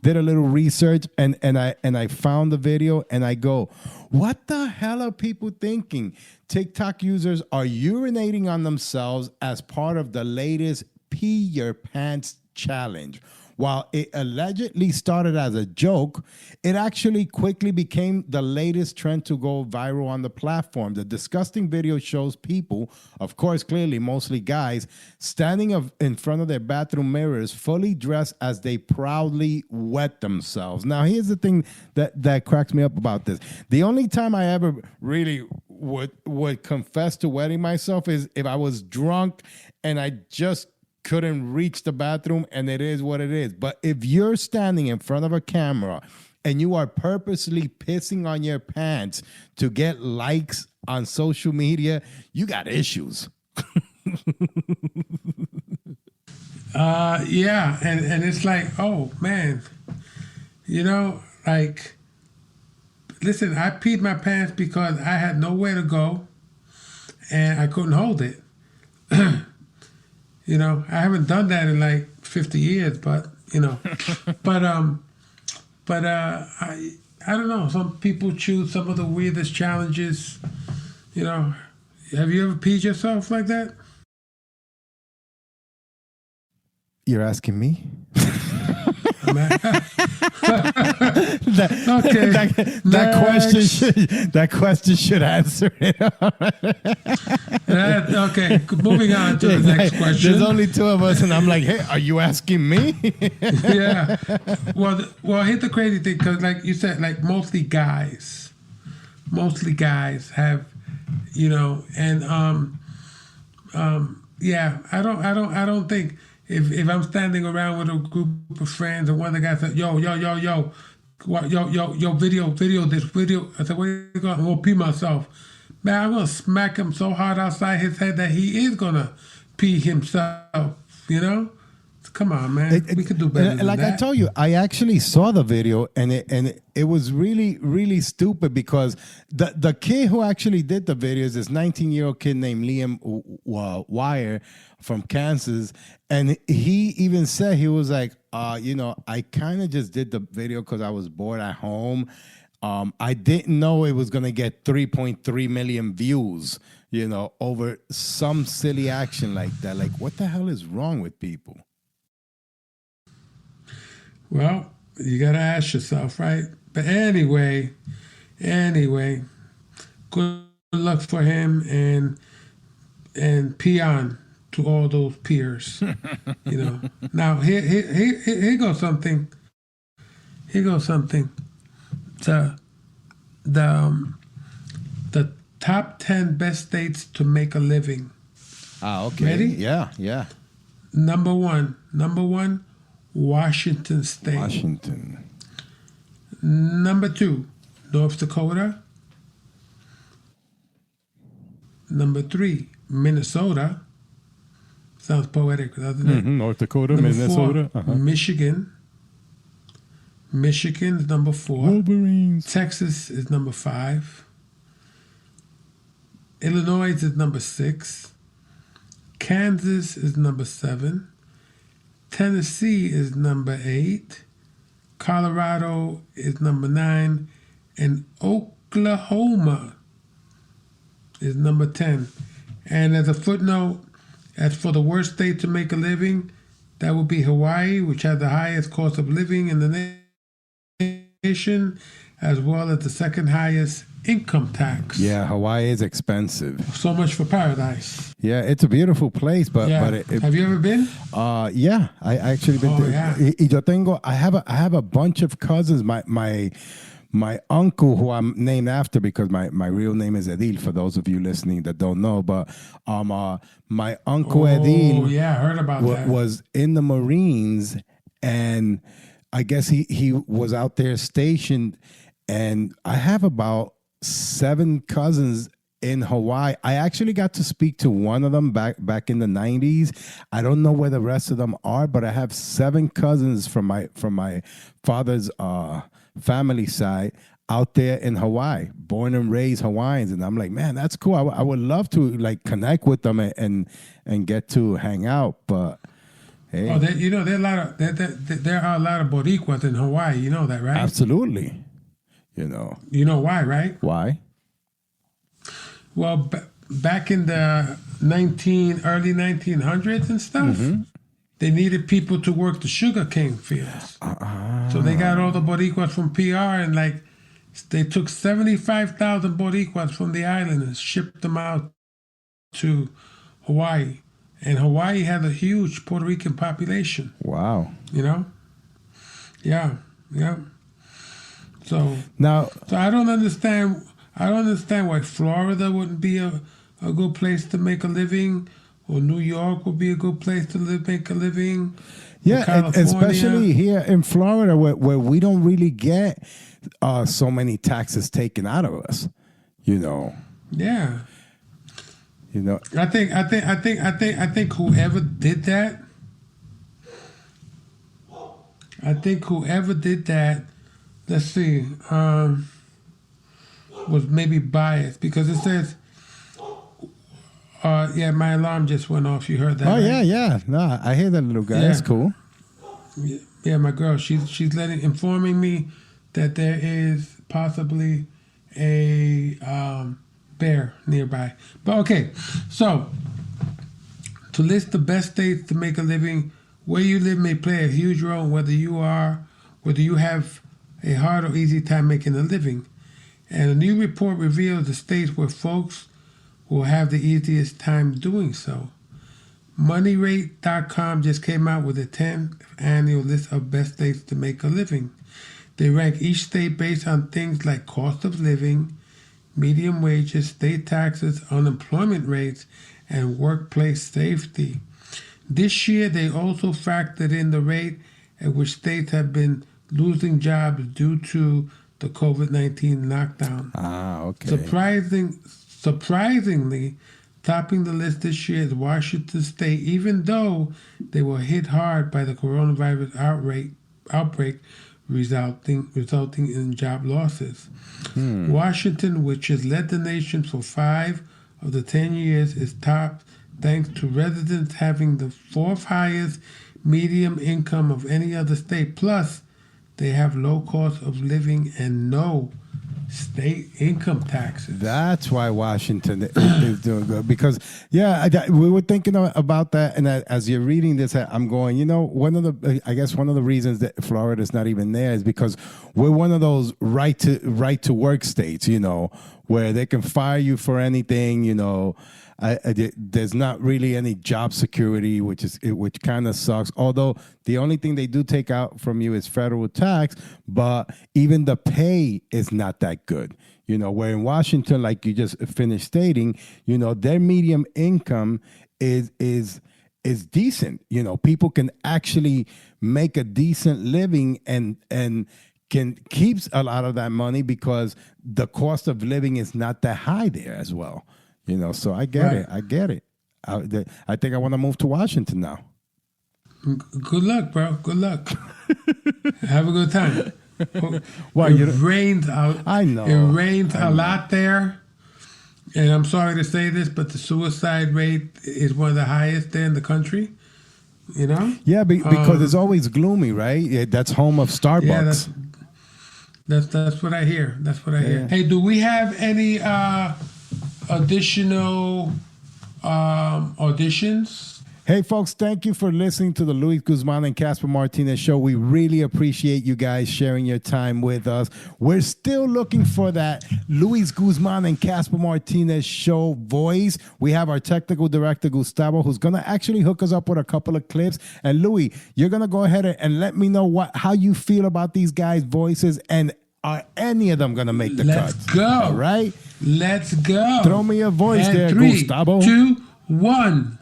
did a little research and I found the video and I go, what the hell are people thinking? TikTok users are urinating on themselves as part of the latest pee your pants challenge. While it allegedly started as a joke, it actually quickly became the latest trend to go viral on the platform. The disgusting video shows people, of course, clearly mostly guys, standing in front of their bathroom mirrors, fully dressed as they proudly wet themselves. Now, here's the thing that cracks me up about this. The only time I ever really would confess to wetting myself is if I was drunk and I just couldn't reach the bathroom, and it is what it is. But if you're standing in front of a camera and you are purposely pissing on your pants to get likes on social media, you got issues. Yeah, and it's like, oh man, like, listen, I peed my pants because I had nowhere to go and I couldn't hold it. I haven't done that in like 50 years, but I don't know. Some people choose some of the weirdest challenges. Have you ever peed yourself like that? You're asking me? That question should answer it. Okay, moving on to the next question. There's only two of us, and I'm like, hey, are you asking me? Yeah. Well, here's the crazy thing, because like you said, like mostly guys have, and yeah, I don't think. If I'm standing around with a group of friends and one of the guys says, yo, video this video. I said, what are you going? I'm gonna pee myself. Man, I'm gonna smack him so hard outside his head that he is gonna pee himself. Come on, man. We could do better than like that. I told you, I actually saw the video, and it was really, really stupid, because the kid who actually did the video is this 19-year-old kid named Liam Wire from Kansas, and he even said, he was like, I kind of just did the video because I was bored at home. I didn't know it was gonna get 3.3 million views, over some silly action like that. Like, what the hell is wrong with people? Well, you gotta ask yourself, right? But anyway, good luck for him, and peon to all those peers. Now here goes something. The top 10 best states to make a living. Okay. Ready? Yeah. Number one, Washington State. Washington. Number 2, North Dakota. Number 3, Minnesota. Sounds poetic, doesn't it? North Dakota, Number Minnesota. 4, Michigan. Michigan is number 4. Wolverines. Texas is number 5. Illinois is number 6. Kansas is number 7. Tennessee is number 8. Colorado is number 9. And Oklahoma is number 10. And as a footnote, as for the worst state to make a living, that would be Hawaii, which has the highest cost of living in the nation, as well as the second highest income tax. Yeah, Hawaii is expensive. So much for paradise. Yeah, it's a beautiful place, but Have you ever been? Yeah, I actually been. I have a bunch of cousins. My uncle, who I'm named after because my real name is Edil, for those of you listening that don't know, but my uncle Edil, I heard about that. Was in the Marines, and I guess he was out there stationed, and I have about 7 cousins in Hawaii. I actually got to speak to one of them back in the 90s. I don't know where the rest of them are, but I have 7 cousins from my father's family side out there in Hawaii, born and raised Hawaiians. And I'm like, man, that's cool. I would love to like connect with them and get to hang out. But hey, there are a lot of Boricuas in Hawaii. You know that, right? Absolutely. You know why, right? Why? Well, back in the early 1900s and stuff, they needed people to work the sugarcane fields. So they got all the Boricuas from PR, and like they took 75,000 Boricuas from the island and shipped them out to Hawaii. And Hawaii had a huge Puerto Rican population. Wow. Yeah. So now, I don't understand why Florida wouldn't be a good place to make a living, or New York would be a good place to make a living. Yeah, especially here in Florida, where we don't really get so many taxes taken out of us. Yeah. I think whoever did that. Let's see. Was maybe biased, because it says, my alarm just went off. You heard that? Oh, right? yeah. No, I hear that little guy. Yeah. That's cool. Yeah, my girl. She's informing me that there is possibly a bear nearby. But okay, so to list the best states to make a living, where you live may play a huge role in whether you have a hard or easy time making a living. And a new report reveals the states where folks will have the easiest time doing so. MoneyRate.com just came out with a 10th annual list of best states to make a living. They rank each state based on things like cost of living, median wages, state taxes, unemployment rates, and workplace safety. This year, they also factored in the rate at which states have been losing jobs due to the COVID-19 lockdown. Okay. Surprisingly, topping the list this year is Washington State, even though they were hit hard by the coronavirus outbreak resulting in job losses. Washington, which has led the nation for 5 of the 10 years, is topped thanks to residents having the 4th highest median income of any other state. Plus, they have low cost of living and no state income taxes. That's why Washington is doing good. Because, we were thinking about that. And as you're reading this, I'm going, one of the reasons that Florida is not even there is because we're one of those right to work states, where they can fire you for anything, there's not really any job security, which kind of sucks. Although the only thing they do take out from you is federal tax, but even the pay is not that good. Where in Washington, like you just finished stating, their median income is decent. People can actually make a decent living and can keeps a lot of that money because the cost of living is not that high there as well. So I get it. I get it. I think I want to move to Washington now. Good luck, bro. Good luck. Have a good time. Well, it rains out. I know. It rains a lot there. And I'm sorry to say this, but the suicide rate is one of the highest there in the country. Yeah, because it's always gloomy, right? Yeah, that's home of Starbucks. Yeah, that's what I hear. That's what I hear. Hey, do we have any additional auditions? Hey, folks, thank you for listening to the Luis Guzman and Casper Martinez show. We really appreciate you guys sharing your time with us. We're still looking for that Luis Guzman and Casper Martinez show voice. We have our technical director, Gustavo, who's going to actually hook us up with a couple of clips. And Luis, you're going to go ahead and let me know how you feel about these guys' voices, and are any of them going to make the cut? Let's go. All right? Let's go. Throw me a voice and there, 3, Gustavo. 2, 1.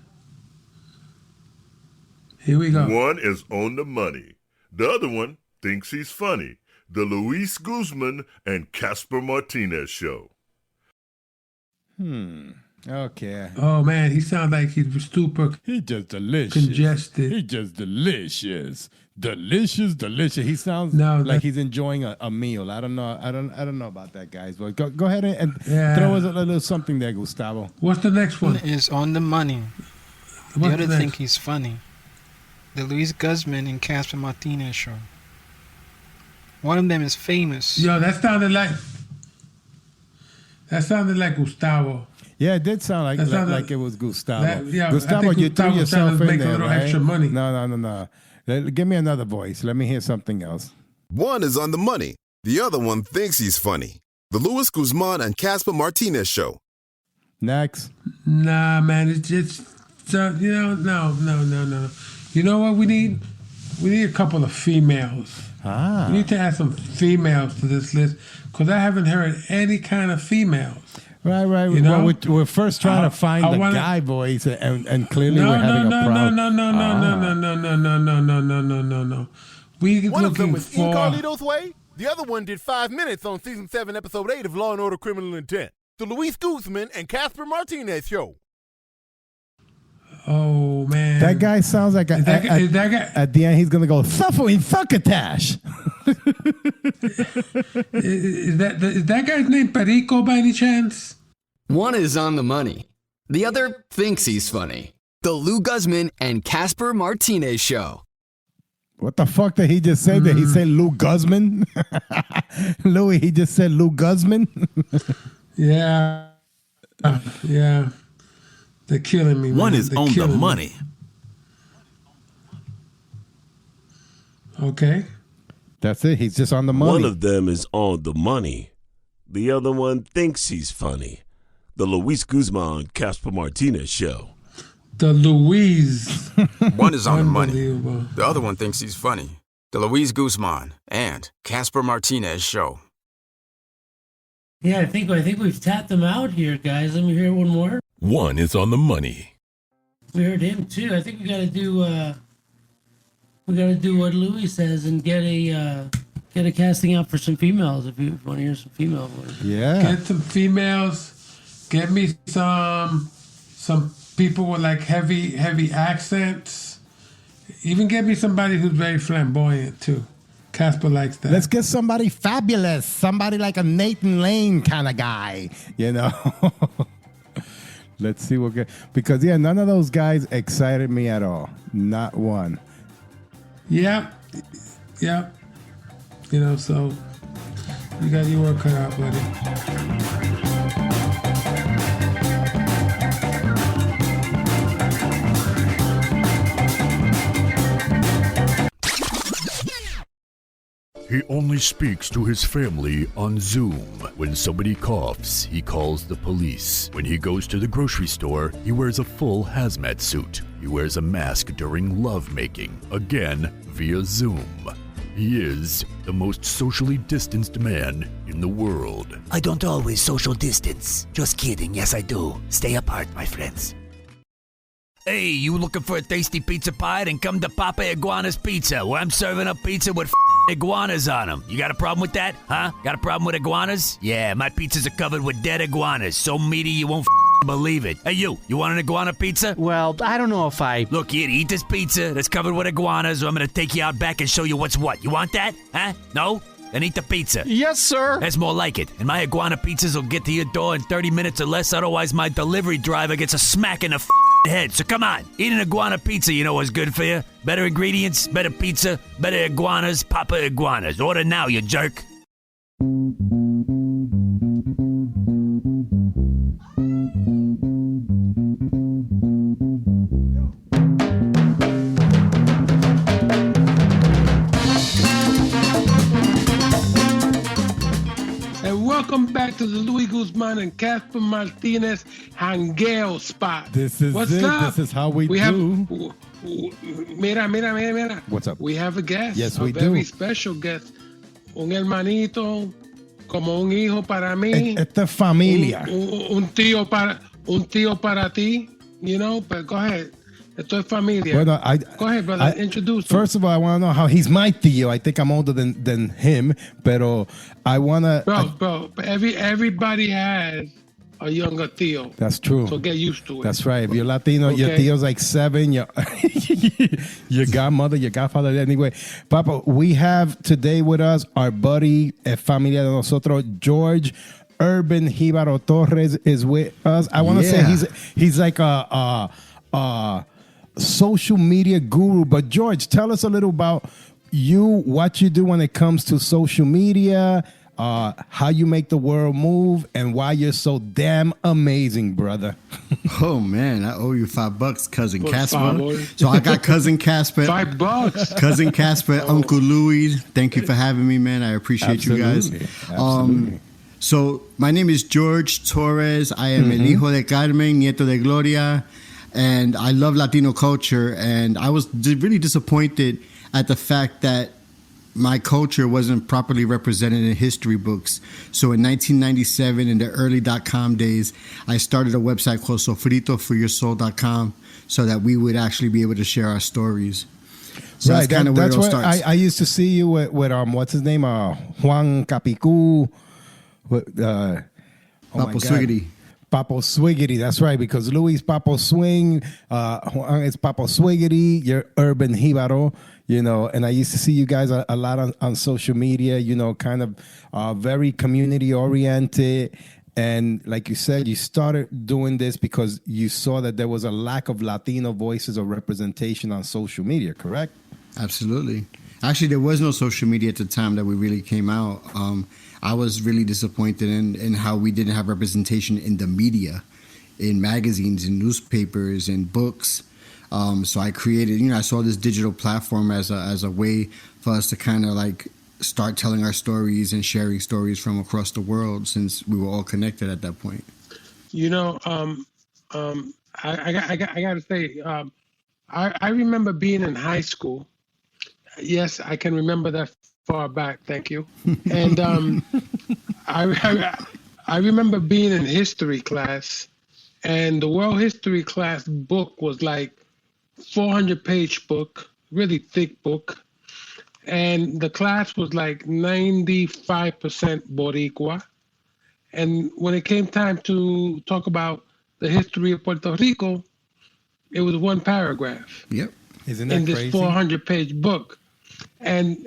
Here we go. One is on the money. The other one thinks he's funny. The Luis Guzman and Casper Martinez Show. Okay. Oh man, he sounds like he's super He just delicious. congested. He just delicious. Delicious. He sounds No, like that- he's enjoying a meal. I don't know about that, guys. But go ahead and Yeah. throw us a little something there, Gustavo. What's the next one? Is on the money. The What's other the think next? he's funny. The Luis Guzman and Casper Martinez show. One of them is famous. Yo, that sounded like Gustavo. Yeah, it did sound That sounded- like it was Gustavo. I Gustavo, think you threw Gustavo was trying yourself to in make a there, little right? extra money. No. Give me another voice. Let me hear something else. One is on the money. The other one thinks he's funny. The Luis Guzman and Casper Martinez Show. Next. Nah, man, it's just no. You know what we need? We need a couple of females. We need to add some females to this list because I haven't heard any kind of females. Right. You know? Well, we're first trying to find I the wanna- guy voice, and clearly we're having a problem. No. We One of them looking was for. Incarlito's Way. The other one did 5 minutes on season 7, episode 8 of Law and Order: Criminal Intent. The Luis Guzman and Casper Martinez Show. Oh man, That guy sounds like Is that guy- at the end he's gonna go suffering succotash. Is that guy's name Perico by any chance? One is on the money. The other thinks he's funny. The Lou Guzman and Casper Martinez Show. What the fuck did he just say? Did he say Lou Guzman? Louis, he just said Lou Guzman. Yeah. Yeah. They're killing me. One man. is They're on the killing me. money. Okay. That's it. He's just on the money. One of them is on the money. The other one thinks he's funny. The Luis Guzman Casper Martinez Show. The Louise. One is on the money. Unbelievable. The other one thinks he's funny. The Luis Guzman and Casper Martinez Show. Yeah, I think we've tapped them out here, guys. Let me hear one more. One is on the money. We heard him too. I think we gotta do what Louis says and get a casting out for some females if you want to hear some female voices. Yeah. Get some females. Get me some people with like heavy accents. Even get me somebody who's very flamboyant too. Casper likes that. Let's get somebody fabulous, somebody like a Nathan Lane kind of guy, you know. Let's see because none of those guys excited me at all. Not one. Yep. You know, so you got your work cut out, buddy. He only speaks to his family on Zoom. When somebody coughs, he calls the police. When he goes to the grocery store, he wears a full hazmat suit. He wears a mask during lovemaking, again via Zoom. He is the most socially distanced man in the world. I don't always social distance. Just kidding. Yes, I do. Stay apart, my friends. Hey, you looking for a tasty pizza pie? Then come to Papa Iguana's Pizza, where I'm serving up pizza with iguanas on them. You got a problem with that? Huh? Got a problem with iguanas? Yeah, my pizzas are covered with dead iguanas. So meaty you won't believe it. Hey, you want an iguana pizza? Well, I don't know if I... Look, here, eat this pizza that's covered with iguanas, or I'm going to take you out back and show you what's what. You want that? Huh? No? Then eat the pizza. Yes, sir. That's more like it. And my iguana pizzas will get to your door in 30 minutes or less, otherwise my delivery driver gets a smack in the head. So come on, eat an iguana pizza, you know what's good for you. Better ingredients, better pizza, better iguanas, Papa Iguanas. Order now, you jerk. And welcome back to the Luis Guzman and Casper Martinez Hangueo spot. This is What's it. up? This is how we have. do. Mira. What's up? We have a guest. Yes, a we very do. special guest. Un hermanito, como un hijo para mí. Esta familia. Un tío para ti. You know, but go ahead. Esto es familia. Bueno, Go ahead, brother. Introduce him. First of all, I want to know how he's my tío. I think I'm older than him, pero I want to... Bro, everybody has a younger tío. That's true. So get used to it. That's right. If you're Latino, your Okay. tío's like 7. Your godmother, your godfather. Anyway, Papa, we have today with us our buddy, familia de nosotros, George Urban Jibaro Torres is with us. I want to say he's like a social media guru. But George, tell us a little about you, what you do when it comes to social media, how you make the world move, and why you're so damn amazing, brother. Oh man, I owe you $5, cousin Por Casper. favor. So I got cousin Casper, $5. cousin Casper, Uncle Louis. Thank you for having me, man. I appreciate you guys. Absolutely. So my name is George Torres. I am el hijo de Carmen, nieto de Gloria, and I love Latino culture. And I was really disappointed at the fact that my culture wasn't properly represented in history books. So in 1997, in the early .com days, I started a website called sofritoforyoursoul.com so that we would actually be able to share our stories. So Right, that's kind of where it all where starts. I used to see you with what's his name, Juan Capicu, Papo God. Swiggity. Papo Swiggity, that's right, because Luis Papo Swing, Juan is Papo Swiggity, you're Urban Jibaro, and I used to see you guys a lot on social media, kind of very community oriented. And like you said, you started doing this because you saw that there was a lack of Latino voices or representation on social media, correct? Absolutely. Actually, there was no social media at the time that we really came out. I was really disappointed in how we didn't have representation in the media, in magazines, in newspapers, in books. So I created, I saw this digital platform as a way for us to kind of like start telling our stories and sharing stories from across the world, since we were all connected at that point. I got to say, I remember being in high school. Yes, I can remember that far back. Thank you. And I remember being in history class, and the world history class book was like 400-page book, really thick book. And the class was like 95% Boricua. And when it came time to talk about the history of Puerto Rico, it was one paragraph. Yep. Isn't that in this crazy? 400-page book. And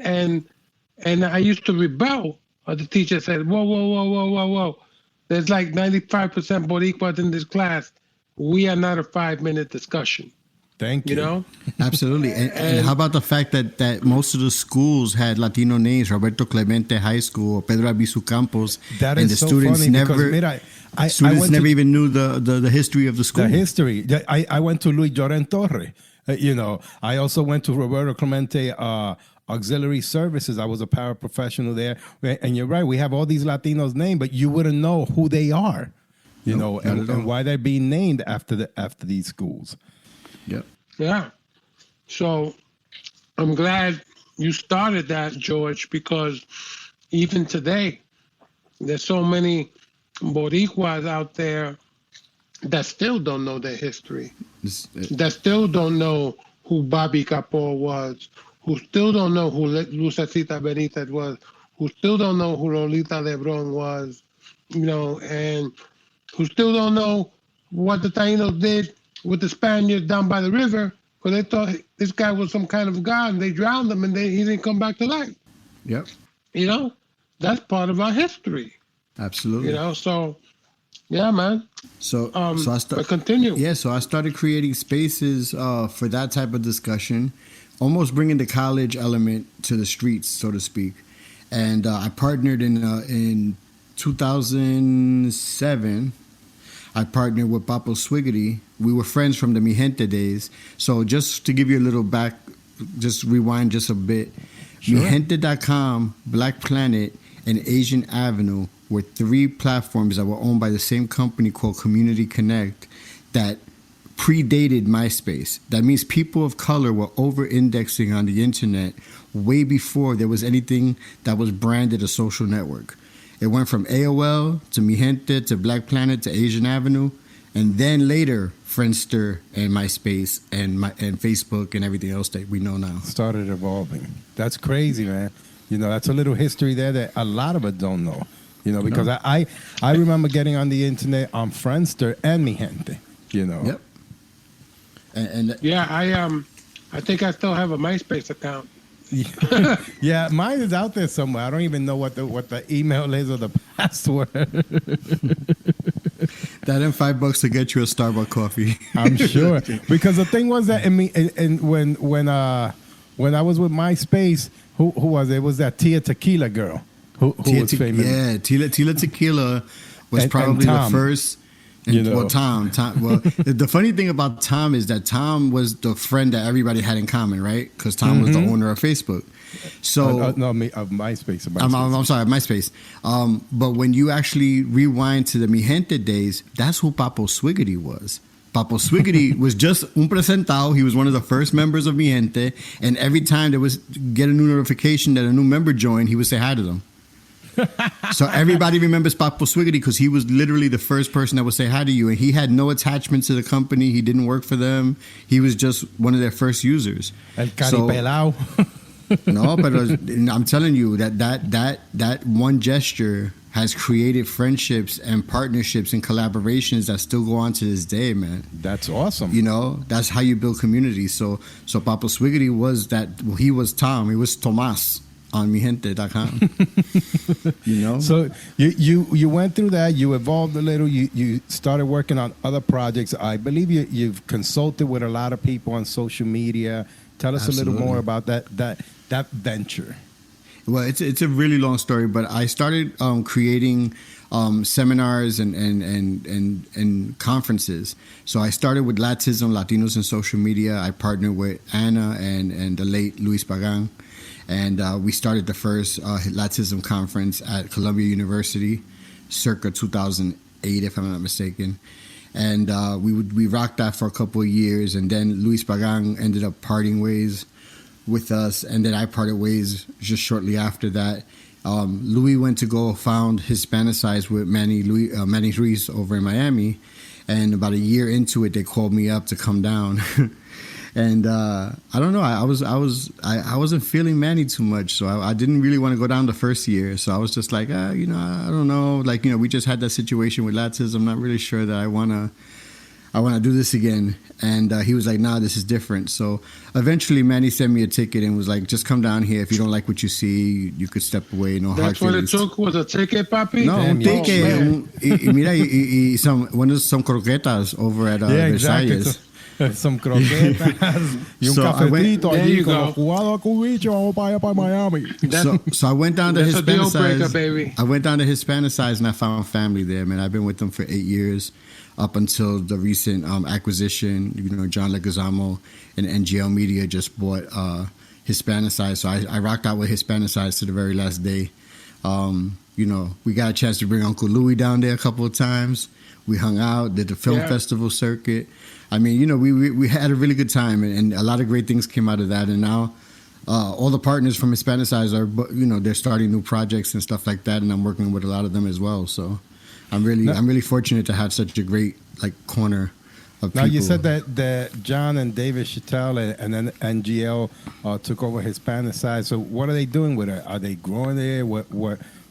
I used to rebel. The teacher said, whoa. There's like 95% Boricuas in this class. We are not a 5-minute discussion. Thank you. You know? Absolutely. And how about the fact that most of the schools had Latino names, Roberto Clemente High School or Pedro Albizu Campos, That and is the so students funny never, because, mira, I students went never to- even knew the history of the school. The history. I went to Luis Lloren Torre. I also went to Roberto Clemente Auxiliary Services. I was a paraprofessional there. And you're right, we have all these Latinos named, but you wouldn't know who they are, and why they're being named after these schools. Yep. Yeah. So I'm glad you started that, George, because even today, there's so many Boricuas out there that still don't know their history, that still don't know who Bobby Capó was, who still don't know who Lucecita Benitez was, who still don't know who Lolita Lebron was, and who still don't know what the Taínos did with the Spaniards down by the river, because they thought this guy was some kind of god, and they drowned him, and he didn't come back to life. Yep. That's part of our history. Absolutely. So yeah, man. So I continue. Yeah, so I started creating spaces for that type of discussion, almost bringing the college element to the streets, so to speak. And I partnered in 2007. I partnered with Papo Swiggity. We were friends from the Mi Gente days. So just to give you a little just rewind just a bit. Sure. MiGente.com, Black Planet, and Asian Avenue were 3 platforms that were owned by the same company called Community Connect that predated MySpace. That means people of color were over-indexing on the internet way before there was anything that was branded a social network. It went from AOL to Mi Gente to Black Planet to Asian Avenue, and then later Friendster and MySpace and Facebook and everything else that we know now started evolving. That's crazy, man. That's a little history there that a lot of us don't know. Because I remember getting on the internet on Friendster and Mi Gente. Yep. And I think I still have a MySpace account. Yeah, mine is out there somewhere. I don't even know what the email is or the password. That and $5 to get you a Starbucks coffee. I'm sure, because the thing was that when I was with MySpace, who was it? It was that Tia Tequila girl who was famous. Yeah, Tila Tequila was probably the first. Well, Tom. Well, the funny thing about Tom is that Tom was the friend that everybody had in common, right? Because Tom was the owner of Facebook. So of MySpace. I'm sorry, MySpace. But when you actually rewind to the Mi Gente days, that's who Papo Swiggity was. Papo Swiggity was just un presentado. He was one of the first members of Mi Gente, and every time there was get a new notification that a new member joined, he would say hi to them. So everybody remembers Papo Swiggity because he was literally the first person that would say hi to you, and he had no attachment to the company. He didn't work for them. He was just one of their first users. El caripelao. No, but I'm telling you that one gesture has created friendships and partnerships and collaborations that still go on to this day, man. That's awesome. That's how you build communities. So Papo Swiggity was that. Well, he was Tom. He was Tomas on migente.com. So you went through that, you evolved a little, you started working on other projects. I believe you've consulted with a lot of people on social media. Tell us Absolutely. a little more about that venture. Well, it's a really long story, but I started creating seminars and conferences. So I started with Latism, Latinos in Social Media. I partnered with Anna and the late Luis Pagan. And we started the first Latism conference at Columbia University, circa 2008, if I'm not mistaken. And we rocked that for a couple of years. And then Luis Pagan ended up parting ways with us. And then I parted ways just shortly after that. Louis went to go found Hispanicize with Manny Ruiz over in Miami. And about a year into it, they called me up to come down. And I don't know. I wasn't feeling Manny too much, so I didn't really want to go down the first year. So I was just like, I don't know. Like, we just had that situation with Latis. I'm not really sure that I wanna do this again. And he was like, nah, this is different. So eventually, Manny sent me a ticket and was like, just come down here. If you don't like what you see, you could step away. No hard feelings. That's what it took, was a ticket, papi? No, un ticket. Some croquetas over at Versailles. Exactly. Some croquetas y un cafecito allí como jugado con bicho, vamos para allá para Miami. So I went down to Hispanicize. Baby. I went down to Hispanicize and I found family there, man. I've been with them for 8 years, up until the recent acquisition. John Leguizamo and NGL Media just bought Hispanicize. So I rocked out with Hispanicize to the very last day. We got a chance to bring Uncle Louie down there a couple of times. We hung out, did the film festival circuit. I mean, we had a really good time, and a lot of great things came out of that. And now all the partners from Hispanicize are, they're starting new projects and stuff like that, and I'm working with a lot of them as well. So I'm really fortunate to have such a great corner of people. Now you said that John and David Chattel and then NGL took over Hispanicize. So what are they doing with it? Are they growing there?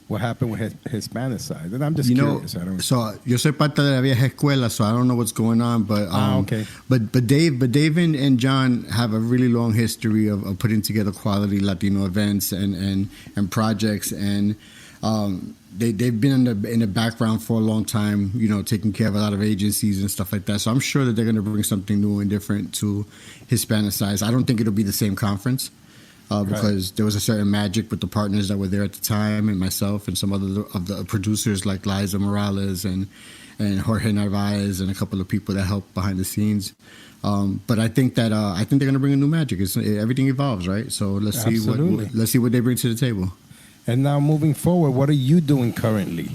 What happened with Hispanicize? And I'm just curious. So yo soy parte de la vieja escuela, so I don't know what's going on. But okay. But Dave and John have a really long history of putting together quality Latino events and projects, and they've been in the background for a long time. Taking care of a lot of agencies and stuff like that. So I'm sure that they're going to bring something new and different to Hispanicize. I don't think it'll be the same conference. Because there was a certain magic with the partners that were there at the time, and myself and some other of the producers like Liza Morales and Jorge Narvaez and a couple of people that helped behind the scenes. But I think that they're going to bring a new magic. Everything evolves, right? So let's see what they bring to the table. And now moving forward, what are you doing currently?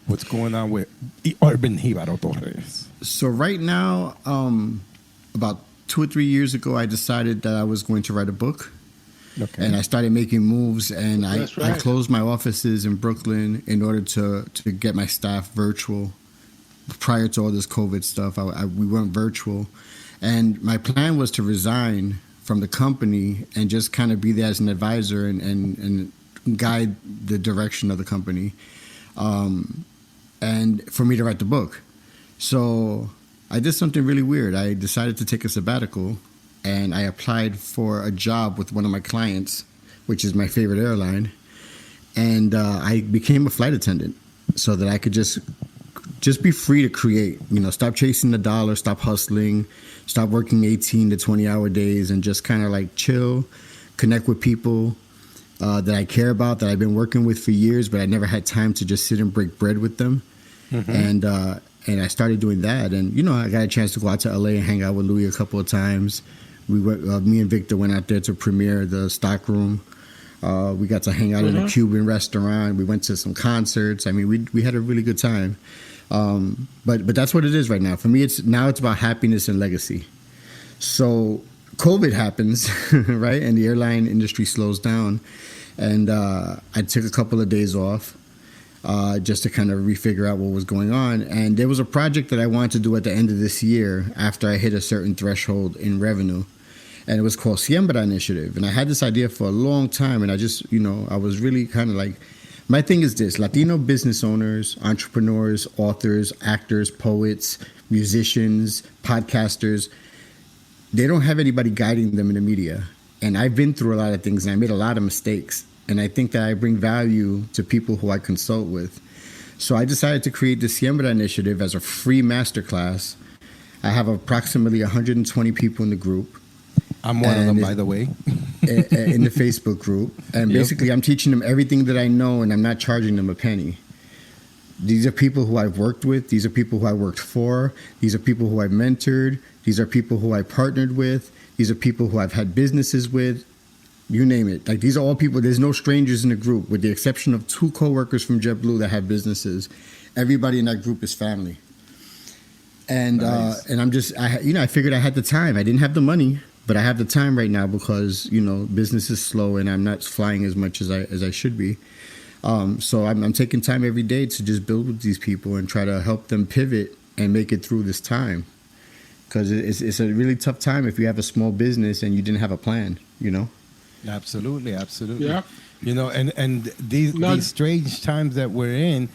What's going on with Urban Jibaro Torres? So right now, about 2 or 3 years ago, I decided that I was going to write a book. Okay. And I started making moves, and I closed my offices in Brooklyn in order to get my staff virtual prior to all this COVID stuff. We went virtual, and my plan was to resign from the company and just kind of be there as an advisor and guide the direction of the company, and for me to write the book. So I did something really weird. I decided to take a sabbatical, and I applied for a job with one of my clients, which is my favorite airline, and I became a flight attendant so that I could just be free to create, stop chasing the dollar, stop hustling, stop working 18 to 20-hour days, and just kind of like chill, connect with people that I care about, that I've been working with for years, but I never had time to just sit and break bread with them. Mm-hmm. And I started doing that. And, I got a chance to go out to LA and hang out with Louis a couple of times. We went, me and Victor went out there to premiere the stock room. We got to hang out in a Cuban restaurant. We went to some concerts. I mean, we had a really good time. But that's what it is right now. For me, it's about happiness and legacy. So COVID happens, right? And the airline industry slows down. And I took a couple of days off just to kind of refigure out what was going on. And there was a project that I wanted to do at the end of this year after I hit a certain threshold in revenue. And it was called Siembra Initiative. And I had this idea for a long time. And I just, I was really kind of like, my thing is this: Latino business owners, entrepreneurs, authors, actors, poets, musicians, podcasters, they don't have anybody guiding them in the media. And I've been through a lot of things, and I made a lot of mistakes. And I think that I bring value to people who I consult with. So I decided to create the Siembra Initiative as a free masterclass. I have approximately 120 people in the group. I'm one of them, by the way. In the Facebook group. And basically, I'm teaching them everything that I know, and I'm not charging them a penny. These are people who I've worked with. These are people who I worked for. These are people who I've mentored. These are people who I partnered with. These are people who I've had businesses with. You name it. Like, these are all people. There's no strangers in the group, with the exception of 2 coworkers from JetBlue that have businesses. Everybody in that group is family. And nice. And I'm just, I figured I had the time. I didn't have the money, but I have the time right now because, business is slow and I'm not flying as much as I should be. So I'm taking time every day to just build with these people and try to help them pivot and make it through this time. Because it's a really tough time if you have a small business and you didn't have a plan, Absolutely. Yeah. And these strange times that we're in,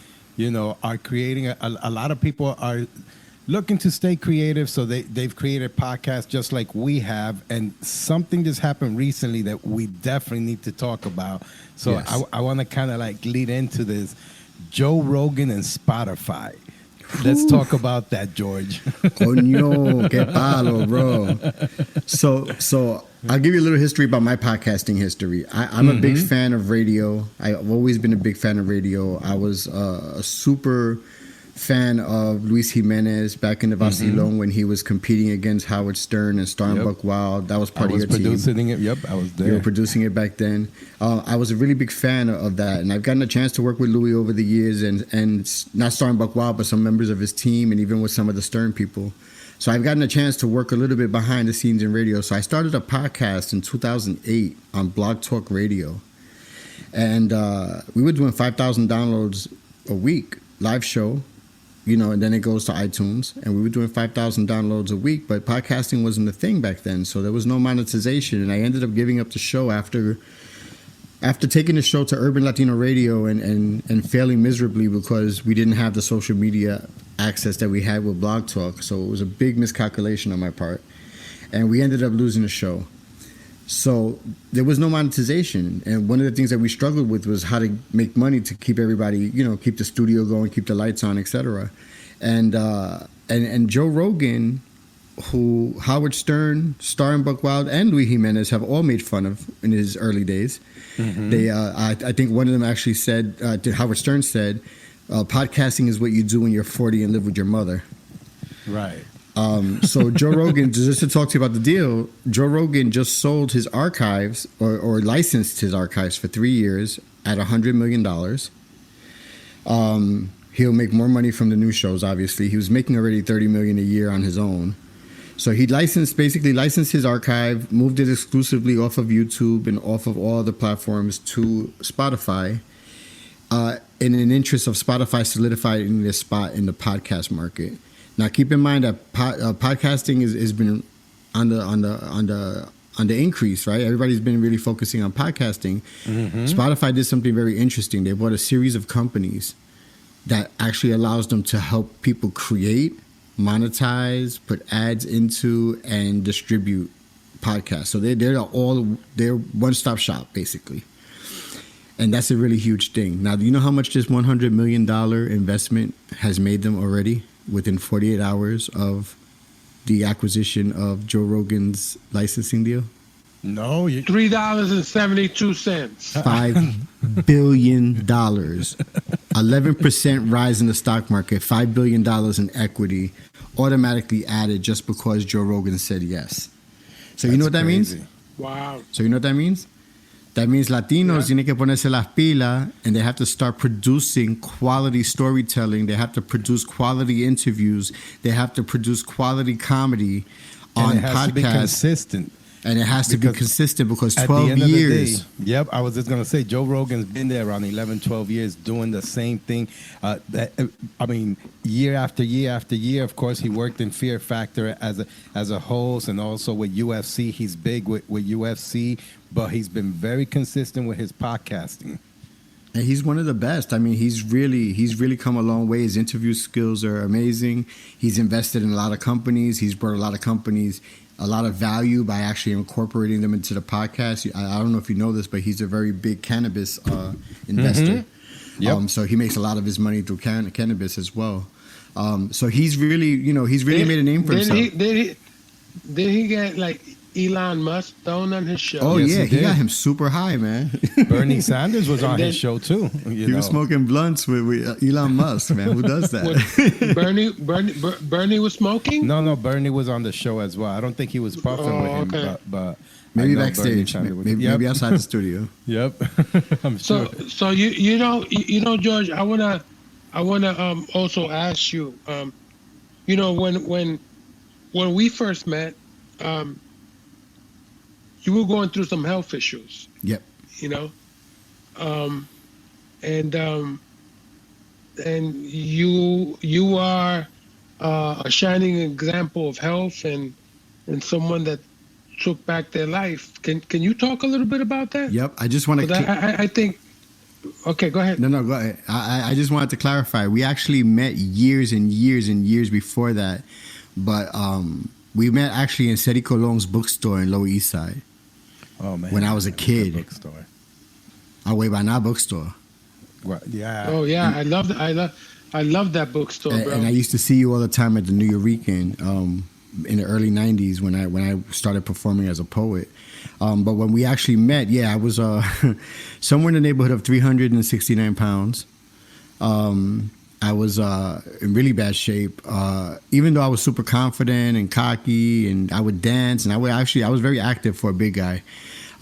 are creating a lot of people are looking to stay creative. So they've created podcasts just like we have. And something just happened recently that we definitely need to talk about. So yes. I want to kind of like lead into this. Joe Rogan and Spotify. Let's talk about that, George. Coño, qué palo, bro. So I'll give you a little history about my podcasting history. I'm a big fan of radio. I've always been a big fan of radio. I was a super fan of Luis Jimenez back in the Vacilon when he was competing against Howard Stern and Star and Buck Wild. That was part of your team. I was producing it. Yep, I was there. You were producing it back then. I was a really big fan of that, and I've gotten a chance to work with Louis over the years, and not Star and Buck Wild, but some members of his team, and even with some of the Stern people. So I've gotten a chance to work a little bit behind the scenes in radio. So I started a podcast in 2008 on Blog Talk Radio, and we were doing 5,000 downloads a week, live show. And then it goes to iTunes, and we were doing 5,000 downloads a week, but podcasting wasn't a thing back then, so there was no monetization, and I ended up giving up the show after taking the show to Urban Latino Radio and failing miserably because we didn't have the social media access that we had with Blog Talk, so it was a big miscalculation on my part, and we ended up losing the show. So there was no monetization. And one of the things that we struggled with was how to make money to keep everybody, keep the studio going, keep the lights on, etc. And Joe Rogan, who Howard Stern, Star and Buck Wild, and Luis Jimenez have all made fun of in his early days. They, I think one of them actually said, Howard Stern said, podcasting is what you do when you're 40 and live with your mother. Right. So Joe Rogan, just to talk to you about the deal, Joe Rogan just sold his archives or licensed his archives for 3 years at $100 million. He'll make more money from the new shows, obviously. He was making already $30 million a year on his own. So he basically licensed his archive, moved it exclusively off of YouTube and off of all the platforms to Spotify. in an interest of Spotify solidifying their spot in the podcast market. Now, keep in mind that podcasting has been on the increase, right? Everybody's been really focusing on podcasting. Mm-hmm. Spotify did something very interesting. They bought a series of companies that actually allows them to help people create, monetize, put ads into, and distribute podcasts. So they're one-stop shop, basically. And that's a really huge thing. Now, do you know how much this $100 million investment has made them already within 48 hours of the acquisition of Joe Rogan's licensing deal? No. $3.72. $5 billion. 11% rise in the stock market, $5 billion in equity automatically added just because Joe Rogan said yes. So you know what that means? Wow. So you know what that means? That means Latinos tienen que ponerse las pilas, and they have to start producing quality storytelling. They have to produce quality interviews. They have to produce quality comedy on and it has podcasts. To be consistent. And it has to be consistent because 12 at the end years. Of the day, I was just going to say, Joe Rogan's been there around 11, 12 years doing the same thing. Year after year after year. Of course, he worked in Fear Factor as a host, and also with UFC. He's big with UFC, but he's been very consistent with his podcasting. And he's one of the best. I mean, he's really come a long way. His interview skills are amazing. He's invested in a lot of companies. He's brought a lot of companies a lot of value by actually incorporating them into the podcast. I don't know if you know this, but he's a very big cannabis investor. Mm-hmm. Yep. So he makes a lot of his money through cannabis as well. So he's really made a name for himself. Did he get like Elon Musk thrown on his show? Oh, yes, he got him super high, man. Bernie Sanders was on his show too. He was smoking blunts with Elon Musk, man. Who does that? Bernie was smoking? No, Bernie was on the show as well. I don't think he was puffing with him, okay. but maybe backstage, maybe outside the studio. Yep, I'm sure. So you know, George, I wanna also ask you, when we first met, you were going through some health issues. Yep. And you are a shining example of health and someone that took back their life. Can you talk a little bit about that? Yep. I just want to. I think. Okay, go ahead. No, go ahead. I just wanted to clarify. We actually met years and years and years before that, but we met actually in Seri Colon's bookstore in Lower East Side. Oh man! When I was a kid. Bookstore. Huevana bookstore. Right. Yeah. Oh yeah, I love that bookstore, bro. And I used to see you all the time at the New Eurekan in the early '90s when I started performing as a poet. But when we actually met, I was somewhere in the neighborhood of 369 pounds. I was in really bad shape, even though I was super confident and cocky, and I would dance, and I was very active for a big guy.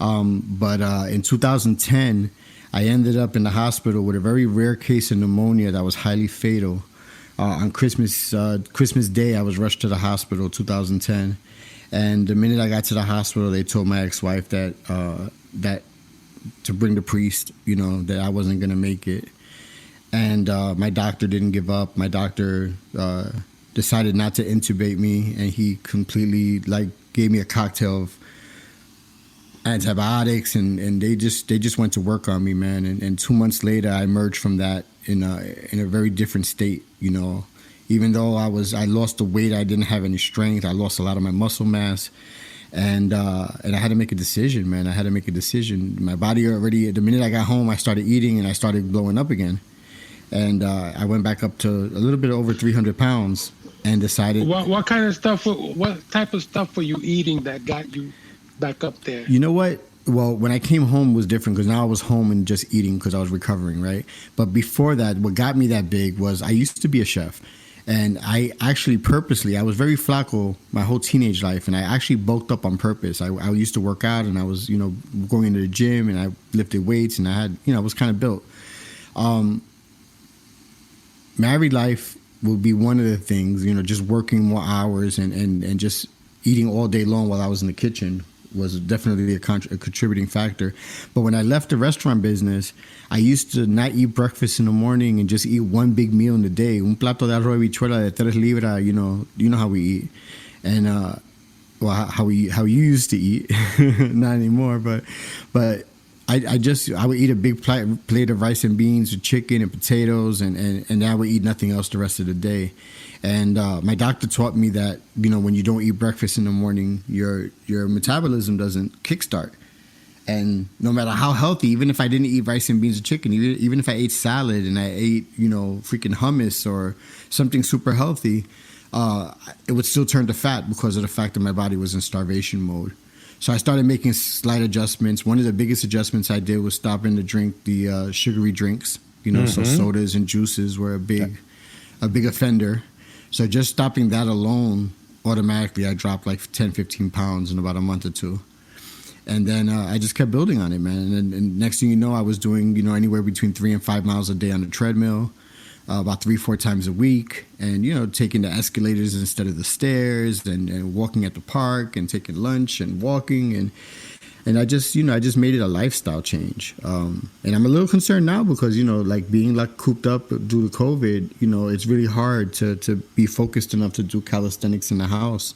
But in 2010, I ended up in the hospital with a very rare case of pneumonia that was highly fatal. On Christmas Day, I was rushed to the hospital, 2010. And the minute I got to the hospital, they told my ex-wife that to bring the priest, that I wasn't going to make it. And my doctor didn't give up. My doctor decided not to intubate me, and he completely gave me a cocktail of antibiotics, and they just went to work on me, man. And 2 months later, I emerged from that in a very different state. Even though I lost the weight, I didn't have any strength. I lost a lot of my muscle mass, and I had to make a decision, man. I had to make a decision. My body already. The minute I got home, I started eating, and I started blowing up again. And I went back up to a little bit over 300 pounds and decided. What kind of stuff? What type of stuff were you eating that got you back up there? You know what? Well, when I came home was different because now I was home and just eating because I was recovering, right? But before that, what got me that big was I used to be a chef. And I actually purposely, I was very flaco my whole teenage life, and I actually bulked up on purpose. I used to work out, and I was, going into the gym, and I lifted weights, and I had, I was kind of built. Married life would be one of the things, just working more hours and just eating all day long while I was in the kitchen was definitely a contributing factor. But when I left the restaurant business, I used to not eat breakfast in the morning and just eat one big meal in the day. Un plato de arroz y habichuela de 3 libras, you know how we eat. And well, how you used to eat, not anymore. But I would eat a big plate of rice and beans with chicken and potatoes, and I would eat nothing else the rest of the day. And my doctor taught me that, you know, when you don't eat breakfast in the morning, your metabolism doesn't kickstart. And no matter how healthy, even if I didn't eat rice and beans and chicken, even if I ate salad and I ate, you know, freaking hummus or something super healthy, it would still turn to fat because of the fact that my body was in starvation mode. So I started making slight adjustments. One of the biggest adjustments I did was stopping to drink the sugary drinks. You know, so sodas and juices were a big offender. So just stopping that alone, automatically I dropped like 10, 15 pounds in about a month or two. And then I just kept building on it, man. And next thing you know, I was doing, you know, anywhere between 3 and 5 miles a day on the treadmill, about 3-4 times a week, and, you know, taking the escalators instead of the stairs, and walking at the park, and taking lunch and walking, and I just made it a lifestyle change. And I'm a little concerned now because, you know, like being like cooped up due to COVID, you know, it's really hard to be focused enough to do calisthenics in the house.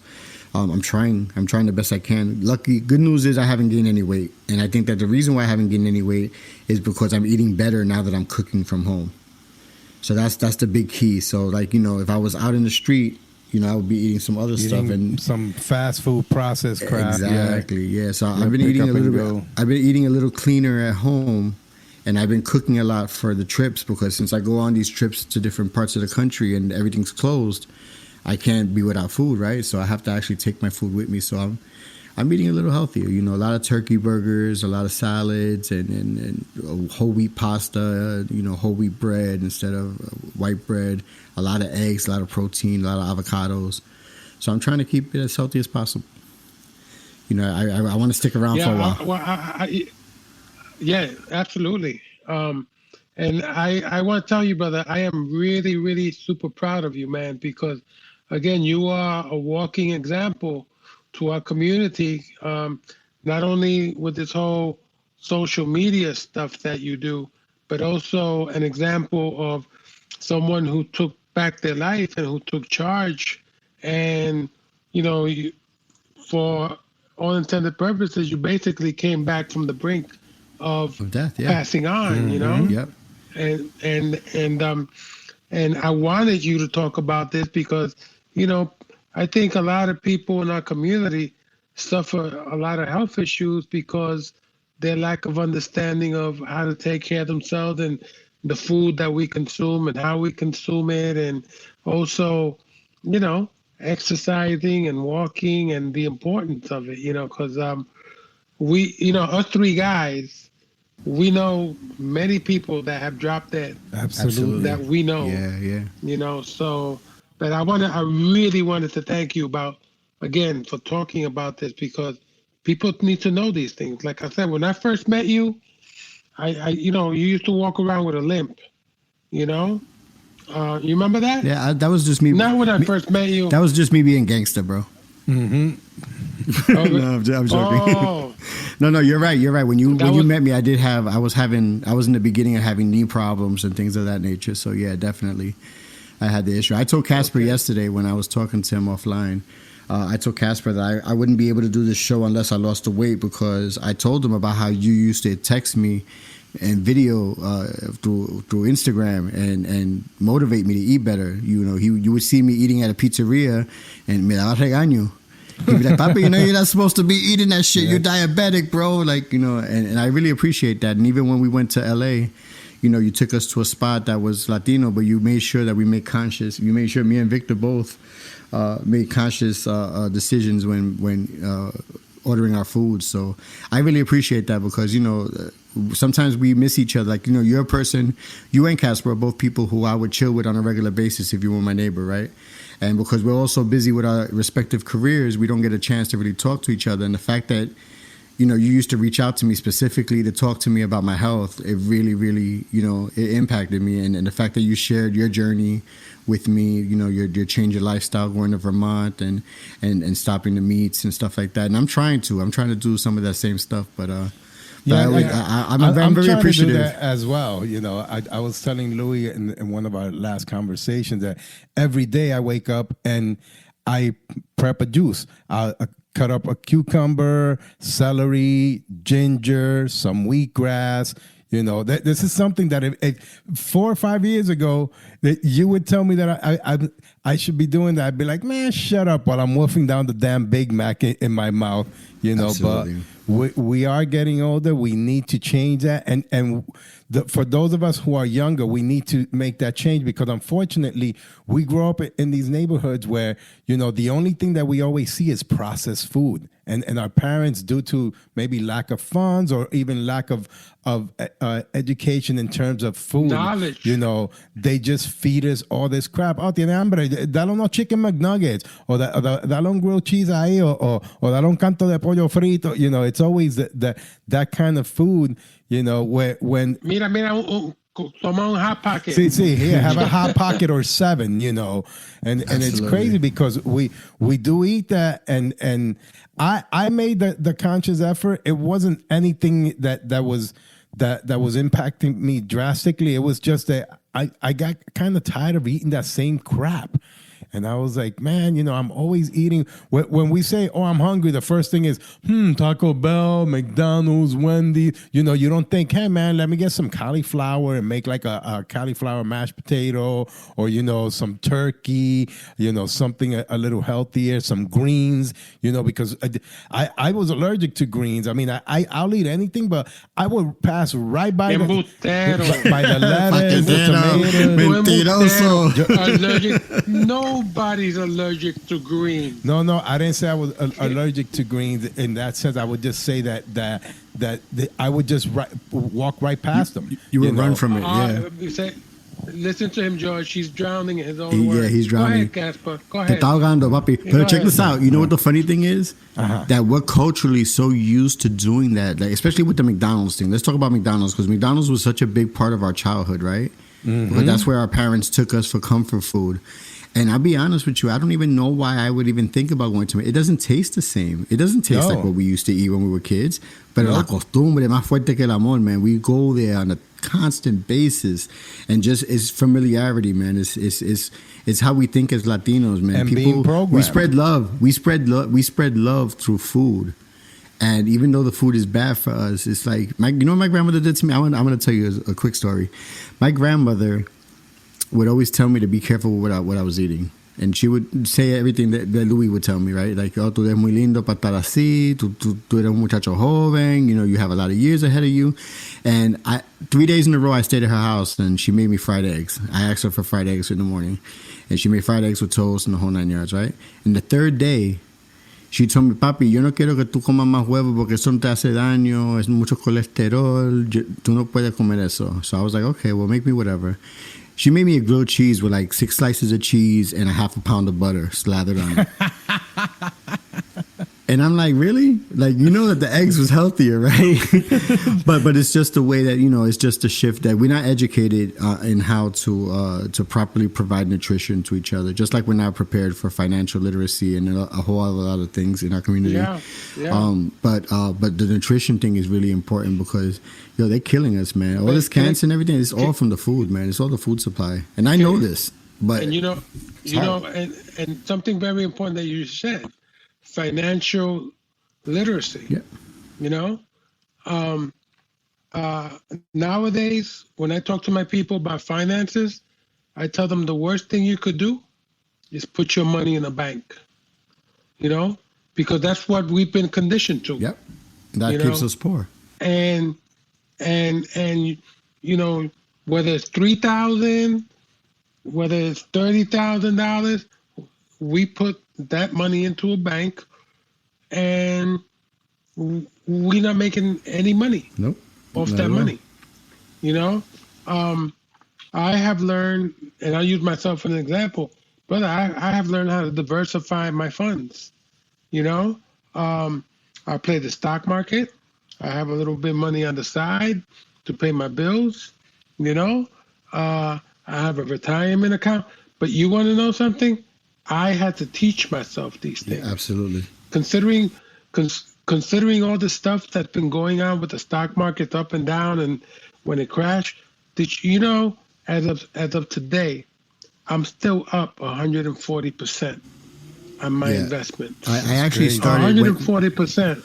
I'm trying the best I can. Good news is I haven't gained any weight, and I think that the reason why I haven't gained any weight is because I'm eating better now that I'm cooking from home. So that's the big key. So, like, you know, if I was out in the street, you know, I would be eating some other stuff and some fast food processed crap. Exactly, yeah. So I've been eating a little bit. I've been eating a little cleaner at home, and I've been cooking a lot for the trips because since I go on these trips to different parts of the country and everything's closed, I can't be without food, right? So I have to actually take my food with me. So I'm eating a little healthier, you know, a lot of turkey burgers, a lot of salads, and whole wheat pasta, you know, whole wheat bread instead of white bread, a lot of eggs, a lot of protein, a lot of avocados. So I'm trying to keep it as healthy as possible. You know, I want to stick around for a while. Yeah, absolutely. And I want to tell you, brother, I am really, really super proud of you, man, because, again, you are a walking example to our community, not only with this whole social media stuff that you do, but also an example of someone who took back their life and who took charge. And, you know, for all intended purposes, you basically came back from the brink of death, passing on, you know? Yep. And I wanted you to talk about this because, you know, I think a lot of people in our community suffer a lot of health issues because their lack of understanding of how to take care of themselves and the food that we consume and how we consume it, and also, you know, exercising and walking and the importance of it, you know, because we, you know, us three guys, we know many people that have dropped dead. Absolutely. That we know. Yeah. You know, so... But I really wanted to thank you again, for talking about this because people need to know these things. Like I said, when I first met you, I you know, you used to walk around with a limp, you know? You remember that? Yeah, that was just me. Not when I first met you. That was just me being gangster, bro. Mm-hmm. No, I'm joking. Oh. No, you're right. When you met me, I was in the beginning of having knee problems and things of that nature. So yeah, definitely. I had the issue. I told Casper yesterday when I was talking to him offline, I told Casper that I wouldn't be able to do this show unless I lost the weight because I told him about how you used to text me and video through Instagram and motivate me to eat better. You know, you would see me eating at a pizzeria and me daba regaño. He'd be like, Papa, you know, you're not supposed to be eating that shit. You're diabetic, bro. Like, you know, and I really appreciate that. And even when we went to LA, you know, you took us to a spot that was Latino, but you made sure that we made conscious. You made sure me and Victor both made conscious decisions when ordering our food. So I really appreciate that because, you know, sometimes we miss each other. Like, you know, you're a person, you and Casper are both people who I would chill with on a regular basis if you were my neighbor, right? And because we're all so busy with our respective careers, we don't get a chance to really talk to each other. And the fact that you know, you used to reach out to me specifically to talk to me about my health. It really, really, you know, it impacted me. And the fact that you shared your journey with me, you know, your change of lifestyle, going to Vermont and stopping the meats and stuff like that. And I'm trying to do some of that same stuff, but I'm very trying appreciative to do that as well. You know, I was telling Louis in one of our last conversations that every day I wake up and I prep a juice. I cut up a cucumber, celery, ginger, some wheatgrass. You know, this is something that if 4 or 5 years ago that you would tell me that I should be doing that, I'd be like, man, shut up while I'm wolfing down the damn Big Mac in my mouth. You know, Absolutely. but we are getting older. We need to change that. And for those of us who are younger, we need to make that change because unfortunately, we grow up in these neighborhoods where, you know, the only thing that we always see is processed food. And our parents, due to maybe lack of funds or even lack of education in terms of food, knowledge, you know, they just feed us all this crap. Oh, tiene hambre, dale unos chicken McNuggets, or dale un grilled cheese ahí, or dale un canto de pollo frito. You know, it's always that kind of food, you know, when... Mira, toma un Hot Pocket. See, here, have a Hot Pocket or 7, you know, and it's crazy because we do eat that, and I made the conscious effort. It wasn't anything that was impacting me drastically. It was just that I got kind of tired of eating that same crap. And I was like, man, you know, I'm always eating. When we say, oh, I'm hungry, the first thing is, Taco Bell, McDonald's, Wendy's. You know, you don't think, hey, man, let me get some cauliflower and make like a cauliflower mashed potato, or, you know, some turkey, you know, something a little healthier, some greens, you know, because I was allergic to greens. I mean, I'll eat anything, but I would pass right by the lettuce, the tomatoes. Allergic. Nobody's allergic to greens. No, I didn't say I was allergic to greens in that sense. I would just say that I would just walk right past them. You would run from it, yeah. Listen to him, George. He's drowning in his own words. Yeah, he's drowning. Go ahead, Casper. Go ahead. Te está ahogando, papi. But check this out. You know what the funny thing is? That we're culturally so used to doing that, like, especially with the McDonald's thing. Let's talk about McDonald's, because McDonald's was such a big part of our childhood, right? Mm-hmm. But that's where our parents took us for comfort food. And I'll be honest with you, I don't even know why I would even think about going to it. It doesn't taste the same. It doesn't taste like what we used to eat when we were kids. But la costumbre más fuerte que el amor, man. We go there on a constant basis, and just it's familiarity, man. It's how we think as Latinos, man. And being programmed. We spread love. We spread love through food. And even though the food is bad for us, it's like you know what my grandmother did to me? I'm going to tell you a quick story. My grandmother would always tell me to be careful with what I was eating. And she would say everything that Louis would tell me, right? Like, oh, tú eres muy lindo para estar así, tú eres un muchacho joven, you know, you have a lot of years ahead of you. And 3 days in a row, I stayed at her house, and she made me fried eggs. I asked her for fried eggs in the morning, and she made fried eggs with toast and the whole 9 yards, right? And the third day, she told me, papi, yo no quiero que tú comas más huevos porque eso te hace daño, es mucho colesterol, tú no puedes comer eso. So I was like, okay, well, make me whatever. She made me a grilled cheese with like 6 slices of cheese and a half a pound of butter slathered on it. And I'm like, really? Like, you know that the eggs was healthier, right? but it's just the way that, you know, it's just a shift that we're not educated in how to properly provide nutrition to each other. Just like we're not prepared for financial literacy and a whole lot of things in our community. Yeah. But the nutrition thing is really important because, yo, they're killing us, man. All this cancer and everything, it's all from the food, man. It's all the food supply. And I know this, but... And, you know, and something very important that you said, financial literacy. Yeah. You know, nowadays when I talk to my people about finances, I tell them the worst thing you could do is put your money in a bank. You know, because that's what we've been conditioned to. Yep, that keeps us poor. And you know, whether it's $3,000, whether it's $30,000, we put that money into a bank, and we're not making any money off that money. You know, I have learned, and I'll use myself as an example, brother. I have learned how to diversify my funds. You know, I play the stock market. I have a little bit of money on the side to pay my bills. You know, I have a retirement account. But you want to know something? I had to teach myself these things. Yeah, absolutely. Considering all the stuff that's been going on with the stock market up and down, and when it crashed, did you know? As of today, I'm still up 140% on my investment. I actually started 140%.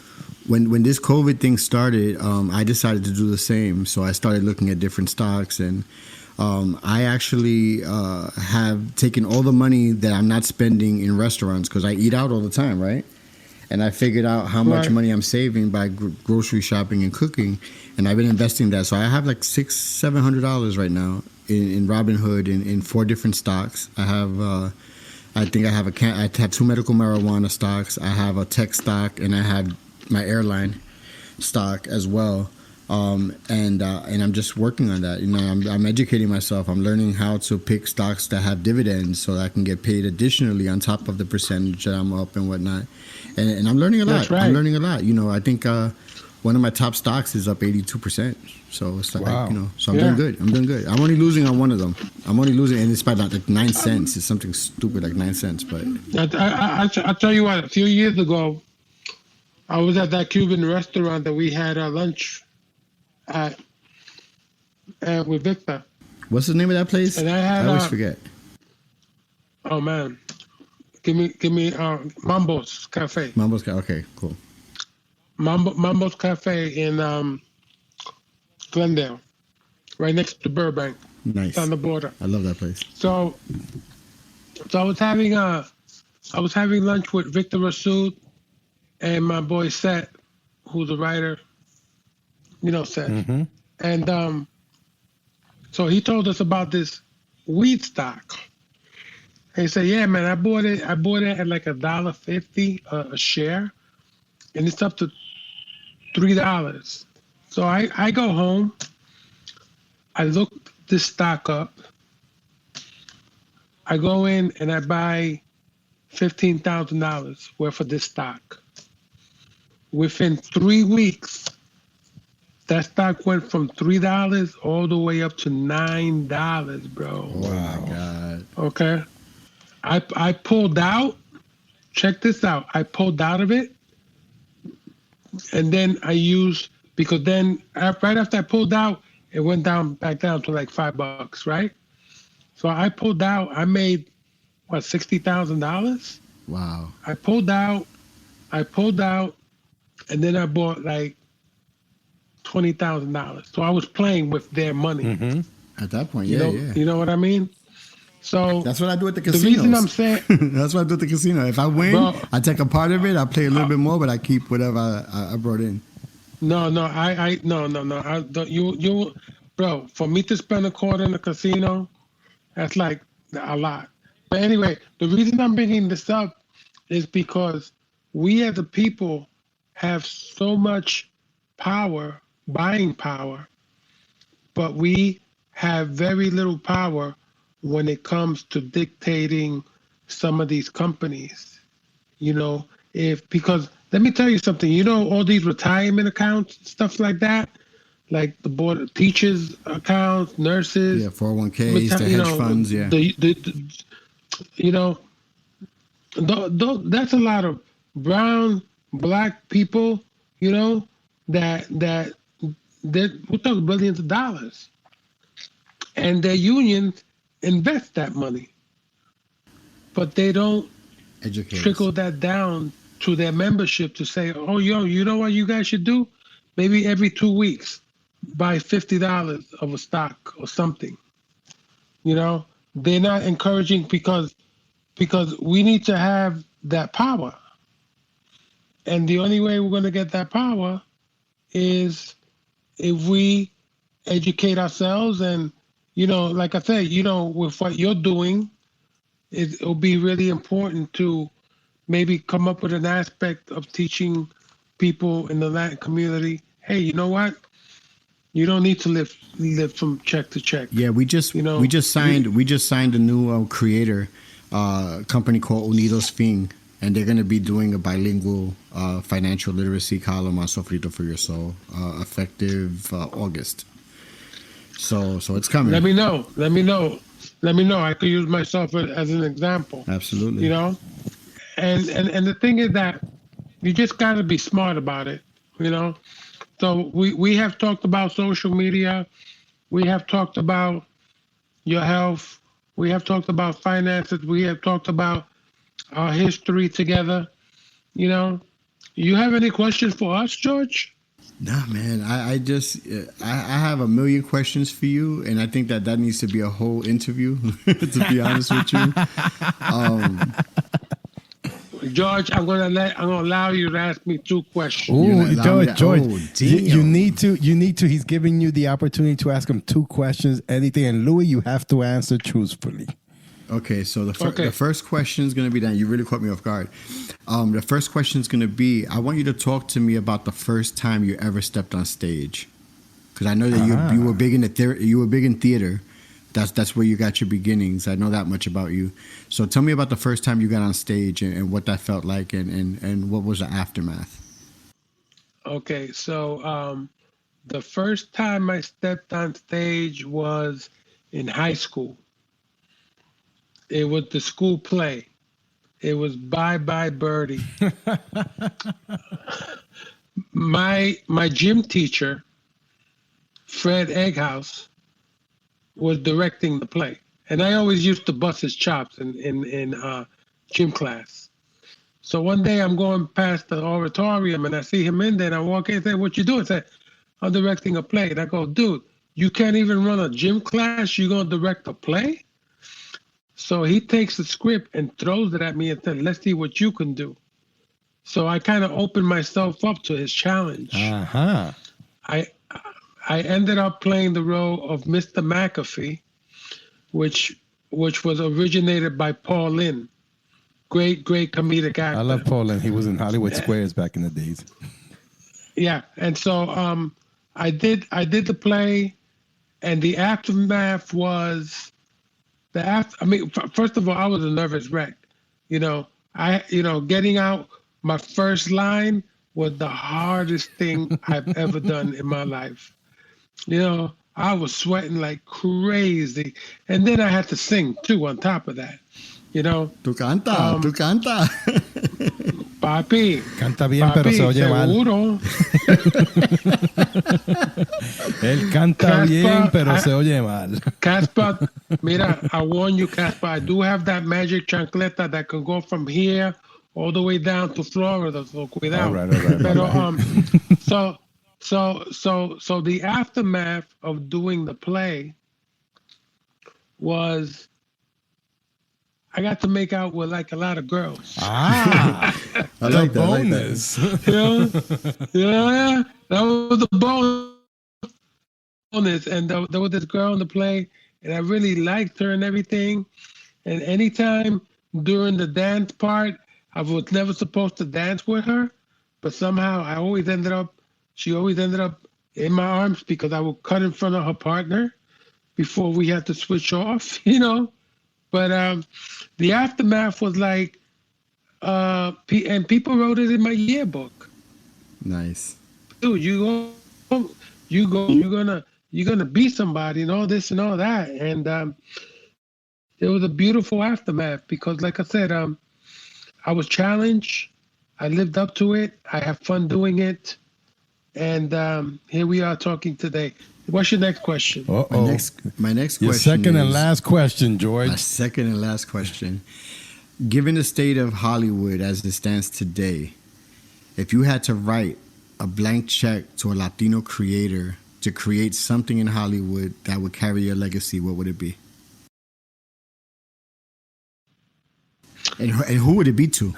When this COVID thing started, I decided to do the same. So I started looking at different stocks, and I actually have taken all the money that I'm not spending in restaurants, because I eat out all the time, right? And I figured out how much money I'm saving by grocery shopping and cooking, and I've been investing that. So I have like $600-700 right now in Robinhood in 4 different stocks. I have, I have 2 medical marijuana stocks. I have a tech stock, and I have my airline stock as well. And I'm just working on that. You know, I'm educating myself. I'm learning how to pick stocks that have dividends so that I can get paid additionally on top of the percentage that I'm up and whatnot. And I'm learning a lot. That's right. I'm learning a lot. You know, I think one of my top stocks is up 82%. So it's like, you know, so I'm doing good. I'm doing good. I'm only losing on one of them. I'm only losing, and it's by like 9 cents. It's something stupid like 9 cents. But I'll tell you what, a few years ago, I was at that Cuban restaurant that we had lunch at with Victor. What's the name of that place? And I always forget. Oh man, give me Mambo's Cafe. Mambo's Cafe. Okay, cool. Mambo's Cafe in Glendale, right next to Burbank. Nice. It's on the border. I love that place. So I was having lunch with Victor Rasood and my boy Seth, who's a writer. You know, Seth. Mm-hmm. And so he told us about this weed stock. And he said, "Yeah, man, I bought it at like $1.50 a share, and it's up to $3. So I go home, I look this stock up, I go in and I buy $15,000 worth of this stock. Within 3 weeks, that stock went from $3 all the way up to $9, bro. Oh my God. Okay. I pulled out. Check this out. I pulled out of it. And then I used, because then right after I pulled out, it went back down to like $5, right? So I pulled out. I made, what, $60,000? Wow. I pulled out, and then I bought like $20,000. So I was playing with their money. Mm-hmm. At that point, You know what I mean? So that's what I do at the casinos. The reason I'm saying that's what I do at the casino. If I win, bro, I take a part of it. I play a little bit more, but I keep whatever I brought in. No. I don't, you, bro. For me to spend a quarter in the casino, that's like a lot. But anyway, the reason I'm bringing this up is because we as a people have so much power, buying power, but we have very little power when it comes to dictating some of these companies. You know, because let me tell you something, you know, all these retirement accounts, stuff like that, like the board of teachers accounts, nurses. Yeah, 401ks, the hedge funds, yeah. You know, that's a lot of brown, black people, you know, that we're talking billions of dollars. And their unions invest that money. But they don't trickle that down to their membership to say, oh, you know what you guys should do? Maybe every 2 weeks, buy $50 of a stock or something. You know, they're not encouraging because we need to have that power. And the only way we're going to get that power is if we educate ourselves. And, you know, like I said, you know, with what you're doing, it'll be really important to maybe come up with an aspect of teaching people in the Latin community, hey, you know what? You don't need to live from check to check. Yeah, we just signed a new creator company called Unidos Fin. and they're going to be doing a bilingual financial literacy column on Sofrito for Your Soul, effective August. So it's coming. Let me know. I could use myself as an example. Absolutely. You know, and the thing is that you just got to be smart about it. You know, so we have talked about social media, we have talked about your health, we have talked about finances, we have talked about our history together. You know, you have any questions for us, George? Nah, man. I just I have a million questions for you, and I think that needs to be a whole interview. To be honest with you, George, I'm gonna allow you to ask me 2 questions. Ooh, George, you damn. need to. He's giving you the opportunity to ask him 2 questions, anything, and Louis, you have to answer truthfully. Okay, so the first question is going to be that you really caught me off guard. The first question is going to be, I want you to talk to me about the first time you ever stepped on stage, because I know that you were big in theater. That's where you got your beginnings. I know that much about you. So tell me about the first time you got on stage and what that felt like, and what was the aftermath. Okay, so the first time I stepped on stage was in high school. It was the school play. It was Bye Bye Birdie. My gym teacher, Fred Egghouse, was directing the play, and I always used to bust his chops in gym class. So one day I'm going past the auditorium and I see him in there, and I walk in and say, "What you doing?" I said, "I'm directing a play." And I go, "Dude, you can't even run a gym class. You're gonna direct a play?" So he takes the script and throws it at me and said, "Let's see what you can do." So I kind of opened myself up to his challenge. Uh-huh. I ended up playing the role of Mr. McAfee, which was originated by Paul Lynde, great comedic actor. I love Paul Lynde. He was in Hollywood Squares back in the days. Yeah, and so I did the play, and the aftermath was first of all, I was a nervous wreck. Getting out my first line was the hardest thing I've ever done in my life. I was sweating like crazy, and then I had to sing too on top of that. Tu canta. Papi. Canta bien, pero se oye mal. Seguro. Él canta bien, pero se oye mal. Casper, mira, I warn you, Casper, I do have that magic chancleta that can go from here all the way down to Florida, so cuidado. All right. Pero, so the aftermath of doing the play was I got to make out with like a lot of girls. I like the bonus. Yeah, that was the bonus. And there was this girl in the play, and I really liked her and everything. And anytime during the dance part, I was never supposed to dance with her, but somehow she always ended up in my arms because I would cut in front of her partner before we had to switch off, But the aftermath was like, and people wrote it in my yearbook. Nice. Dude, you're gonna be somebody and all this and all that. And it was a beautiful aftermath because, like I said, I was challenged. I lived up to it. I have fun doing it. And here we are talking today. What's your next question? My next question. Your second and last question, George. My second and last question. Given the state of Hollywood as it stands today, if you had to write a blank check to a Latino creator to create something in Hollywood that would carry your legacy, what would it be? And who would it be to?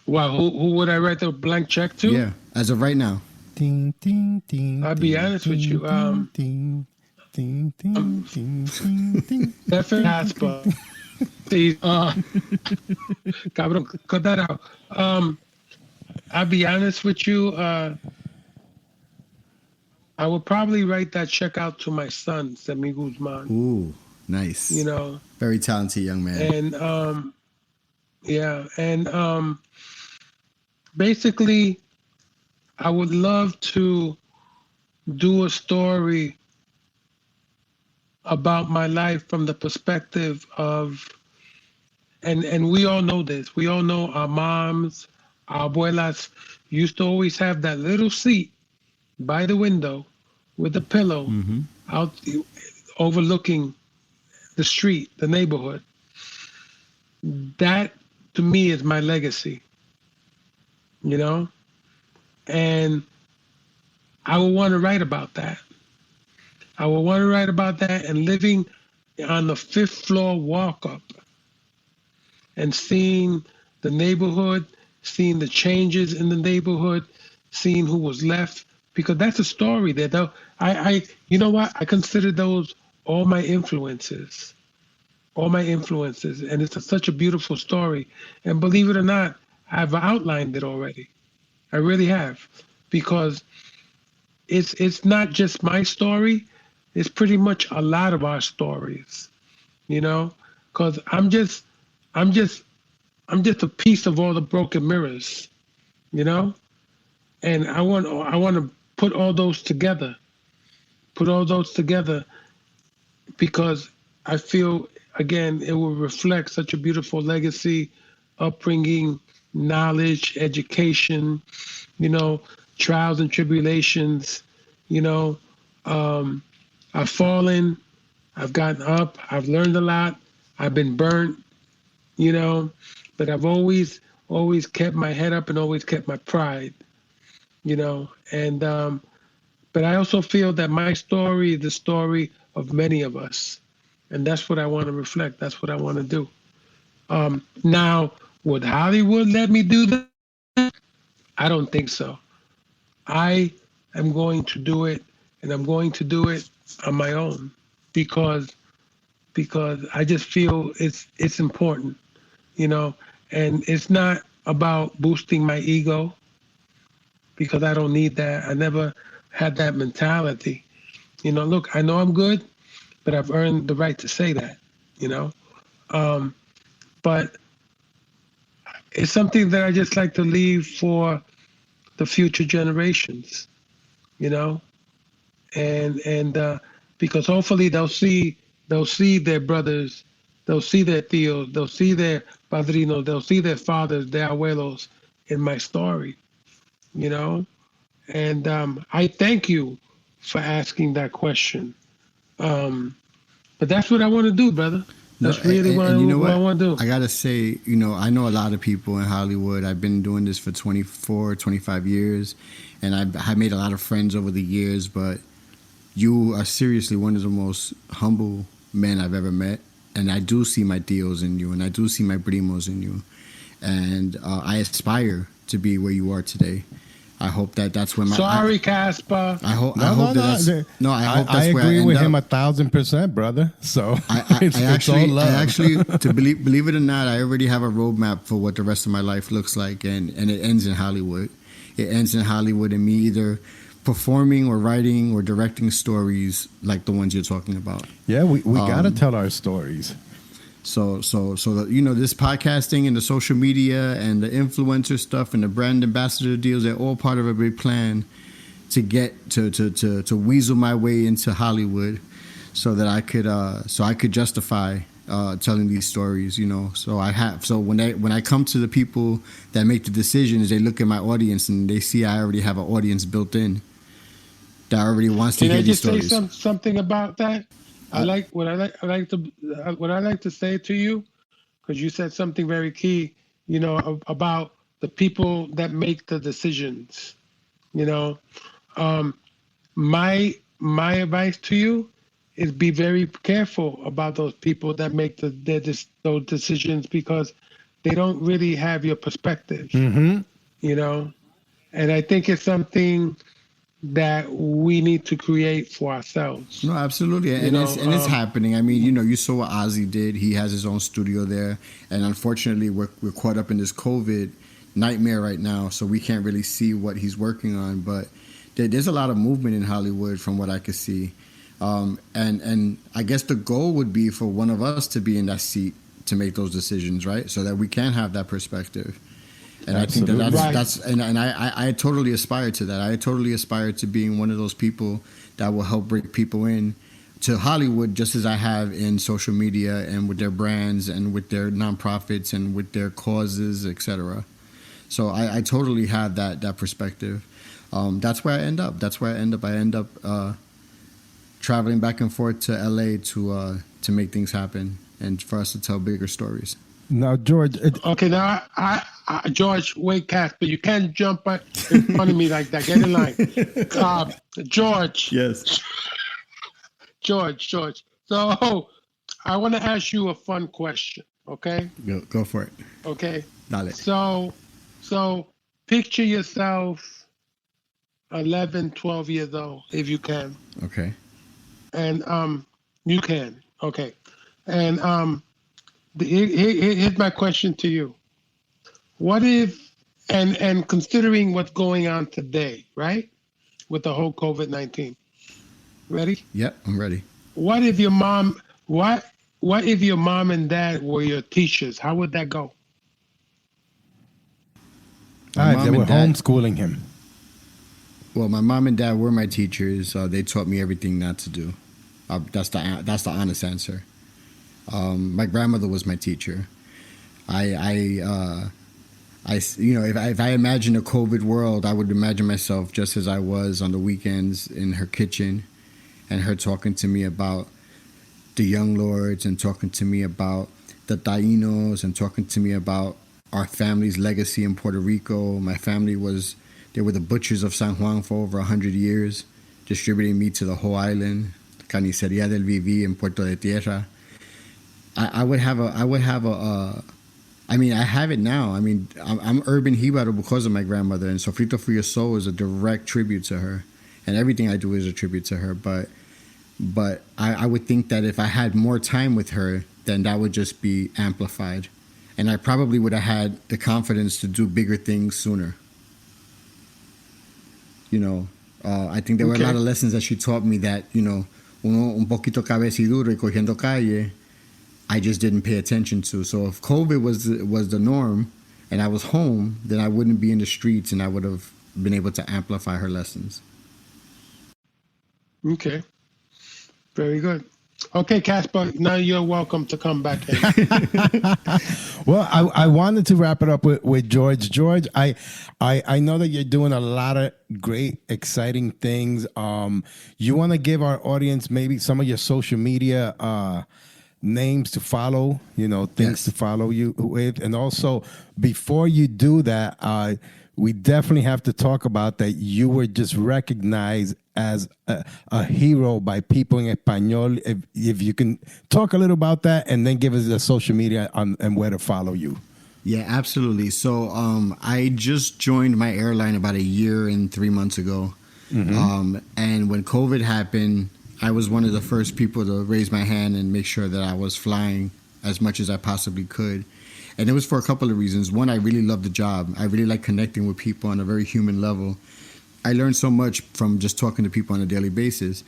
Well, who would I write the blank check to? Yeah, as of right now. I'll be honest with you. Definitely Casper. Cabrón, cut that out. I'll be honest with you. I would probably write that check out to my son, Semi Guzman. Ooh, nice. You know, very talented young man. And Yeah, and basically, I would love to do a story about my life from the perspective of, and we all know this. We all know our moms, our abuelas used to always have that little seat by the window with a pillow out overlooking the street, the neighborhood. That to me is my legacy, you know? And I would want to write about that. I would want to write about that and living on the 5th floor walk up and seeing the neighborhood, seeing the changes in the neighborhood, seeing who was left, because that's a story there. Though you know what? I consider those all my influences, and it's such a beautiful story. And believe it or not, I've outlined it already. I really have, because it's not just my story. It's pretty much a lot of our stories, you know, because I'm just a piece of all the broken mirrors, you know, and I want to put all those together, because I feel again it will reflect such a beautiful legacy, upbringing, knowledge, education, you know, trials and tribulations, you know. I've fallen, I've gotten up, I've learned a lot, I've been burnt, you know, but I've always kept my head up and always kept my pride, you know. And but I also feel that my story is the story of many of us, and that's what I want to reflect. That's what I want to do. Now, would Hollywood let me do that? I don't think so. I am going to do it, and I'm going to do it on my own, because I just feel it's important, you know, and it's not about boosting my ego, because I don't need that. I never had that mentality. You know, look, I know I'm good, but I've earned the right to say that, you know. But it's something that I just like to leave for the future generations, you know, and because hopefully they'll see their brothers, they'll see their tios, they'll see their padrinos, they'll see their fathers, their abuelos in my story, you know. And I thank you for asking that question. But that's what I want to do, brother. That's really what I want to do. I got to say, you know, I know a lot of people in Hollywood. I've been doing this for 24, 25 years, and I've made a lot of friends over the years, but you are seriously one of the most humble men I've ever met. And I do see my tios in you, and I do see my primos in you. And I aspire to be where you are today. I hope that's where my... Sorry, Casper. I hope that's I where I agree end with up. him 1,000%, brother. So I actually, to believe it or not, I already have a roadmap for what the rest of my life looks like, and it ends in Hollywood. It ends in Hollywood, and me either performing or writing or directing stories like the ones you're talking about. Yeah, we gotta tell our stories. So you know, this podcasting and the social media and the influencer stuff and the brand ambassador deals, they're all part of a big plan to get to weasel my way into Hollywood, so that I could justify telling these stories, you know. So when I come to the people that make the decisions, they look at my audience and they see I already have an audience built in that already wants to hear these stories. Can I just say something about that? What I like to say to you, because you said something very key, you know, about the people that make the decisions. You know, my advice to you is be very careful about those people that make those decisions, because they don't really have your perspective. Mm-hmm. You know, and I think it's something that we need to create for ourselves. No, absolutely, and it's happening. I mean, you know, you saw what Ozzy did. He has his own studio there, and unfortunately, we're caught up in this COVID nightmare right now, so we can't really see what he's working on. But there's a lot of movement in Hollywood, from what I could see, and I guess the goal would be for one of us to be in that seat to make those decisions, right? So that we can have that perspective. And Absolutely. I think Right. that's I totally aspire to that. I totally aspire to being one of those people that will help bring people in to Hollywood, just as I have in social media and with their brands and with their nonprofits and with their causes, etc. So I totally have that perspective. That's where I end up. I end up traveling back and forth to LA to make things happen and for us to tell bigger stories. Now, George. Okay, now George, wait, Casper, you can't jump in front of me like that. Get in line, George. Yes. George. So, I want to ask you a fun question. Okay. Go for it. Okay. Dale. So picture yourself 11, 12 years old, if you can. Okay. And you can. Okay. And here's my question to you. What if, and considering what's going on today, right, with the whole COVID-19, ready? Yep, I'm ready. What if your mom and dad were your teachers? How would that go? They mom were and dad- homeschooling him. Well, my mom and dad were my teachers. They taught me everything not to do. That's the honest answer. My grandmother was my teacher. If I imagine a COVID world, I would imagine myself just as I was on the weekends in her kitchen, and her talking to me about the Young Lords and talking to me about the Tainos and talking to me about our family's legacy in Puerto Rico. My family they were the butchers of San Juan for over 100 years, distributing meat to the whole island. Carnicería del Viví in Puerto de Tierra. I have it now. I mean, I'm Urban Jibaro because of my grandmother, and Sofrito for Your Soul is a direct tribute to her, and everything I do is a tribute to her. But I would think that if I had more time with her, then that would just be amplified, and I probably would have had the confidence to do bigger things sooner. I think there were a lot of lessons that she taught me that, uno un poquito cabezaduro y cogiendo calle, I just didn't pay attention to. So if COVID was the norm and I was home, then I wouldn't be in the streets and I would have been able to amplify her lessons. Okay. Very good. Okay, Casper, now you're welcome to come back in. Well, I wanted to wrap it up with George. George, I know that you're doing a lot of great, exciting things. You want to give our audience maybe some of your social media names to follow, things to follow you with. And also, before you do that, we definitely have to talk about that you were just recognized as a hero by people in Espanol. If you can talk a little about that and then give us the social media and where to follow you. Yeah, absolutely. So I just joined my airline about 1 year and 3 months ago. Mm-hmm. And when COVID happened, I was one of the first people to raise my hand and make sure that I was flying as much as I possibly could. And it was for a couple of reasons. One, I really love the job. I really like connecting with people on a very human level. I learned so much from just talking to people on a daily basis.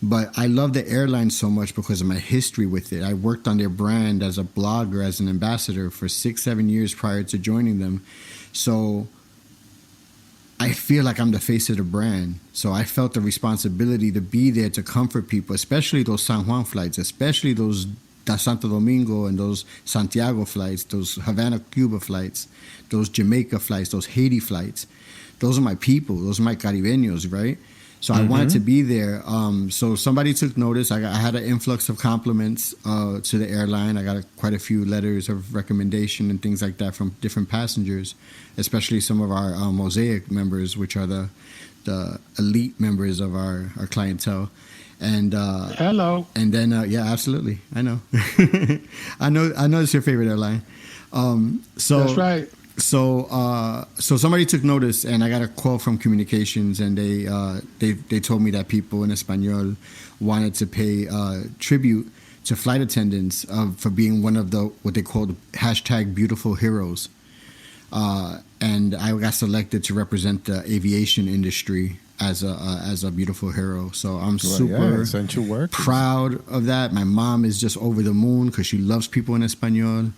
But I love the airline so much because of my history with it. I worked on their brand as a blogger, as an ambassador for 6-7 years prior to joining them. So I feel like I'm the face of the brand. So I felt the responsibility to be there to comfort people, especially those San Juan flights, especially those Santo Domingo and those Santiago flights, those Havana, Cuba flights, those Jamaica flights, those Haiti flights. Those are my people. Those are my Caribeños, right? So I wanted to be there. So somebody took notice. I had an influx of compliments to the airline. I got quite a few letters of recommendation and things like that from different passengers, especially some of our Mosaic members, which are the elite members of our clientele. And hello. And then yeah, absolutely. I know. I know it's your favorite airline. So that's right. So somebody took notice, and I got a call from communications, and they told me that people in Espanol wanted to pay tribute to flight attendants for being one of the what they called #beautiful heroes. And I got selected to represent the aviation industry as a beautiful hero. So I'm super essential workers. proud of that. My mom is just over the moon because she loves people in Espanol.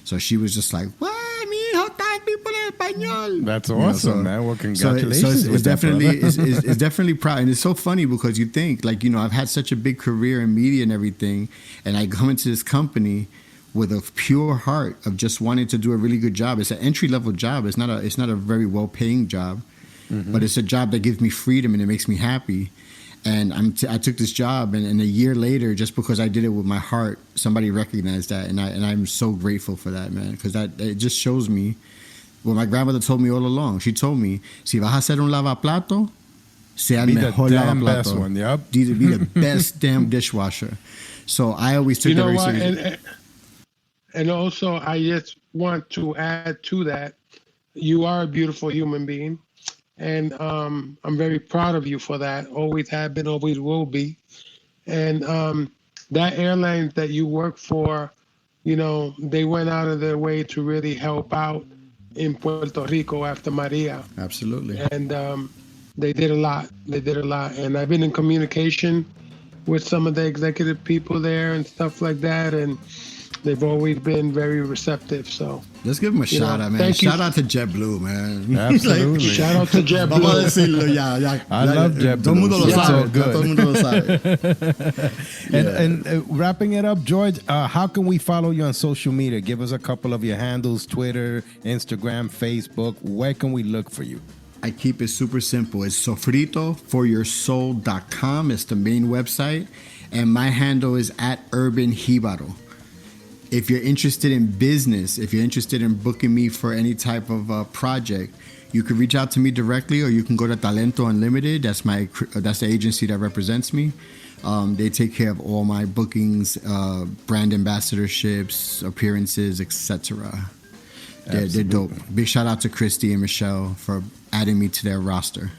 So she was just like, "What? Mi hijo está people en español." That's awesome, man. Well, congratulations. So it's definitely it's definitely proud, and it's so funny because you think like I've had such a big career in media and everything, and I come into this company with a pure heart of just wanting to do a really good job. It's an entry level job. It's not a very well paying job. But it's a job that gives me freedom and it makes me happy. And I took this job, and a year later, just because I did it with my heart, somebody recognized that, and I'm so grateful for that, man. Because it just shows me what my grandmother told me all along. She told me, "Si vas a hacer un lavaplato, sea el mejor best lavaplato. one, yep. Be the best damn dishwasher." So I always took that very seriously. And also, I just want to add to that, you are a beautiful human being. And I'm very proud of you for that. Always have been, always will be. And that airline that you work for, they went out of their way to really help out in Puerto Rico after Maria. Absolutely. And they did a lot. And I've been in communication with some of the executive people there and stuff like that. And they've always been very receptive. So let's give them a shout out, man. Shout out to JetBlue, man. Absolutely. Shout out to JetBlue. Vamos a decirlo ya. I love JetBlue. Todo el mundo lo sabe. Good. Todo el mundo lo sabe. And wrapping it up, George, how can we follow you on social media? Give us a couple of your handles: Twitter, Instagram, Facebook. Where can we look for you? I keep it super simple. It's sofritoforyoursoul.com. It's the main website. And my handle is @Urban Jibaro. If you're interested in business, if you're interested in booking me for any type of project, you can reach out to me directly, or you can go to Talento Unlimited. That's the agency that represents me. They take care of all my bookings, brand ambassadorships, appearances, etc. They're dope. Big shout out to Christy and Michelle for adding me to their roster.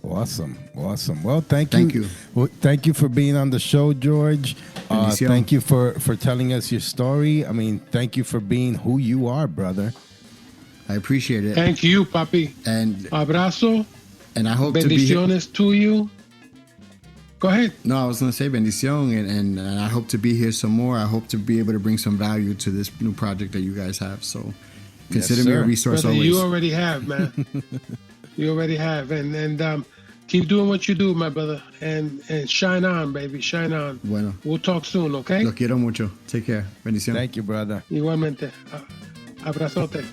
Awesome. Well, thank you. Well, thank you for being on the show, George. Thank you for telling us your story. I mean, thank you for being who you are, brother. I appreciate it. Thank you, papi. And abrazo. And I hope to be bendiciones to you. Go ahead. No, I was going to say bendición, and I hope to be here some more. I hope to be able to bring some value to this new project that you guys have. So consider me a resource. Brother, always. You already have, man. You already have. And keep doing what you do, my brother. And shine on, baby. Shine on. Bueno. We'll talk soon, okay? Lo quiero mucho. Take care. Bendición. Thank you, brother. Igualmente. Abrazote.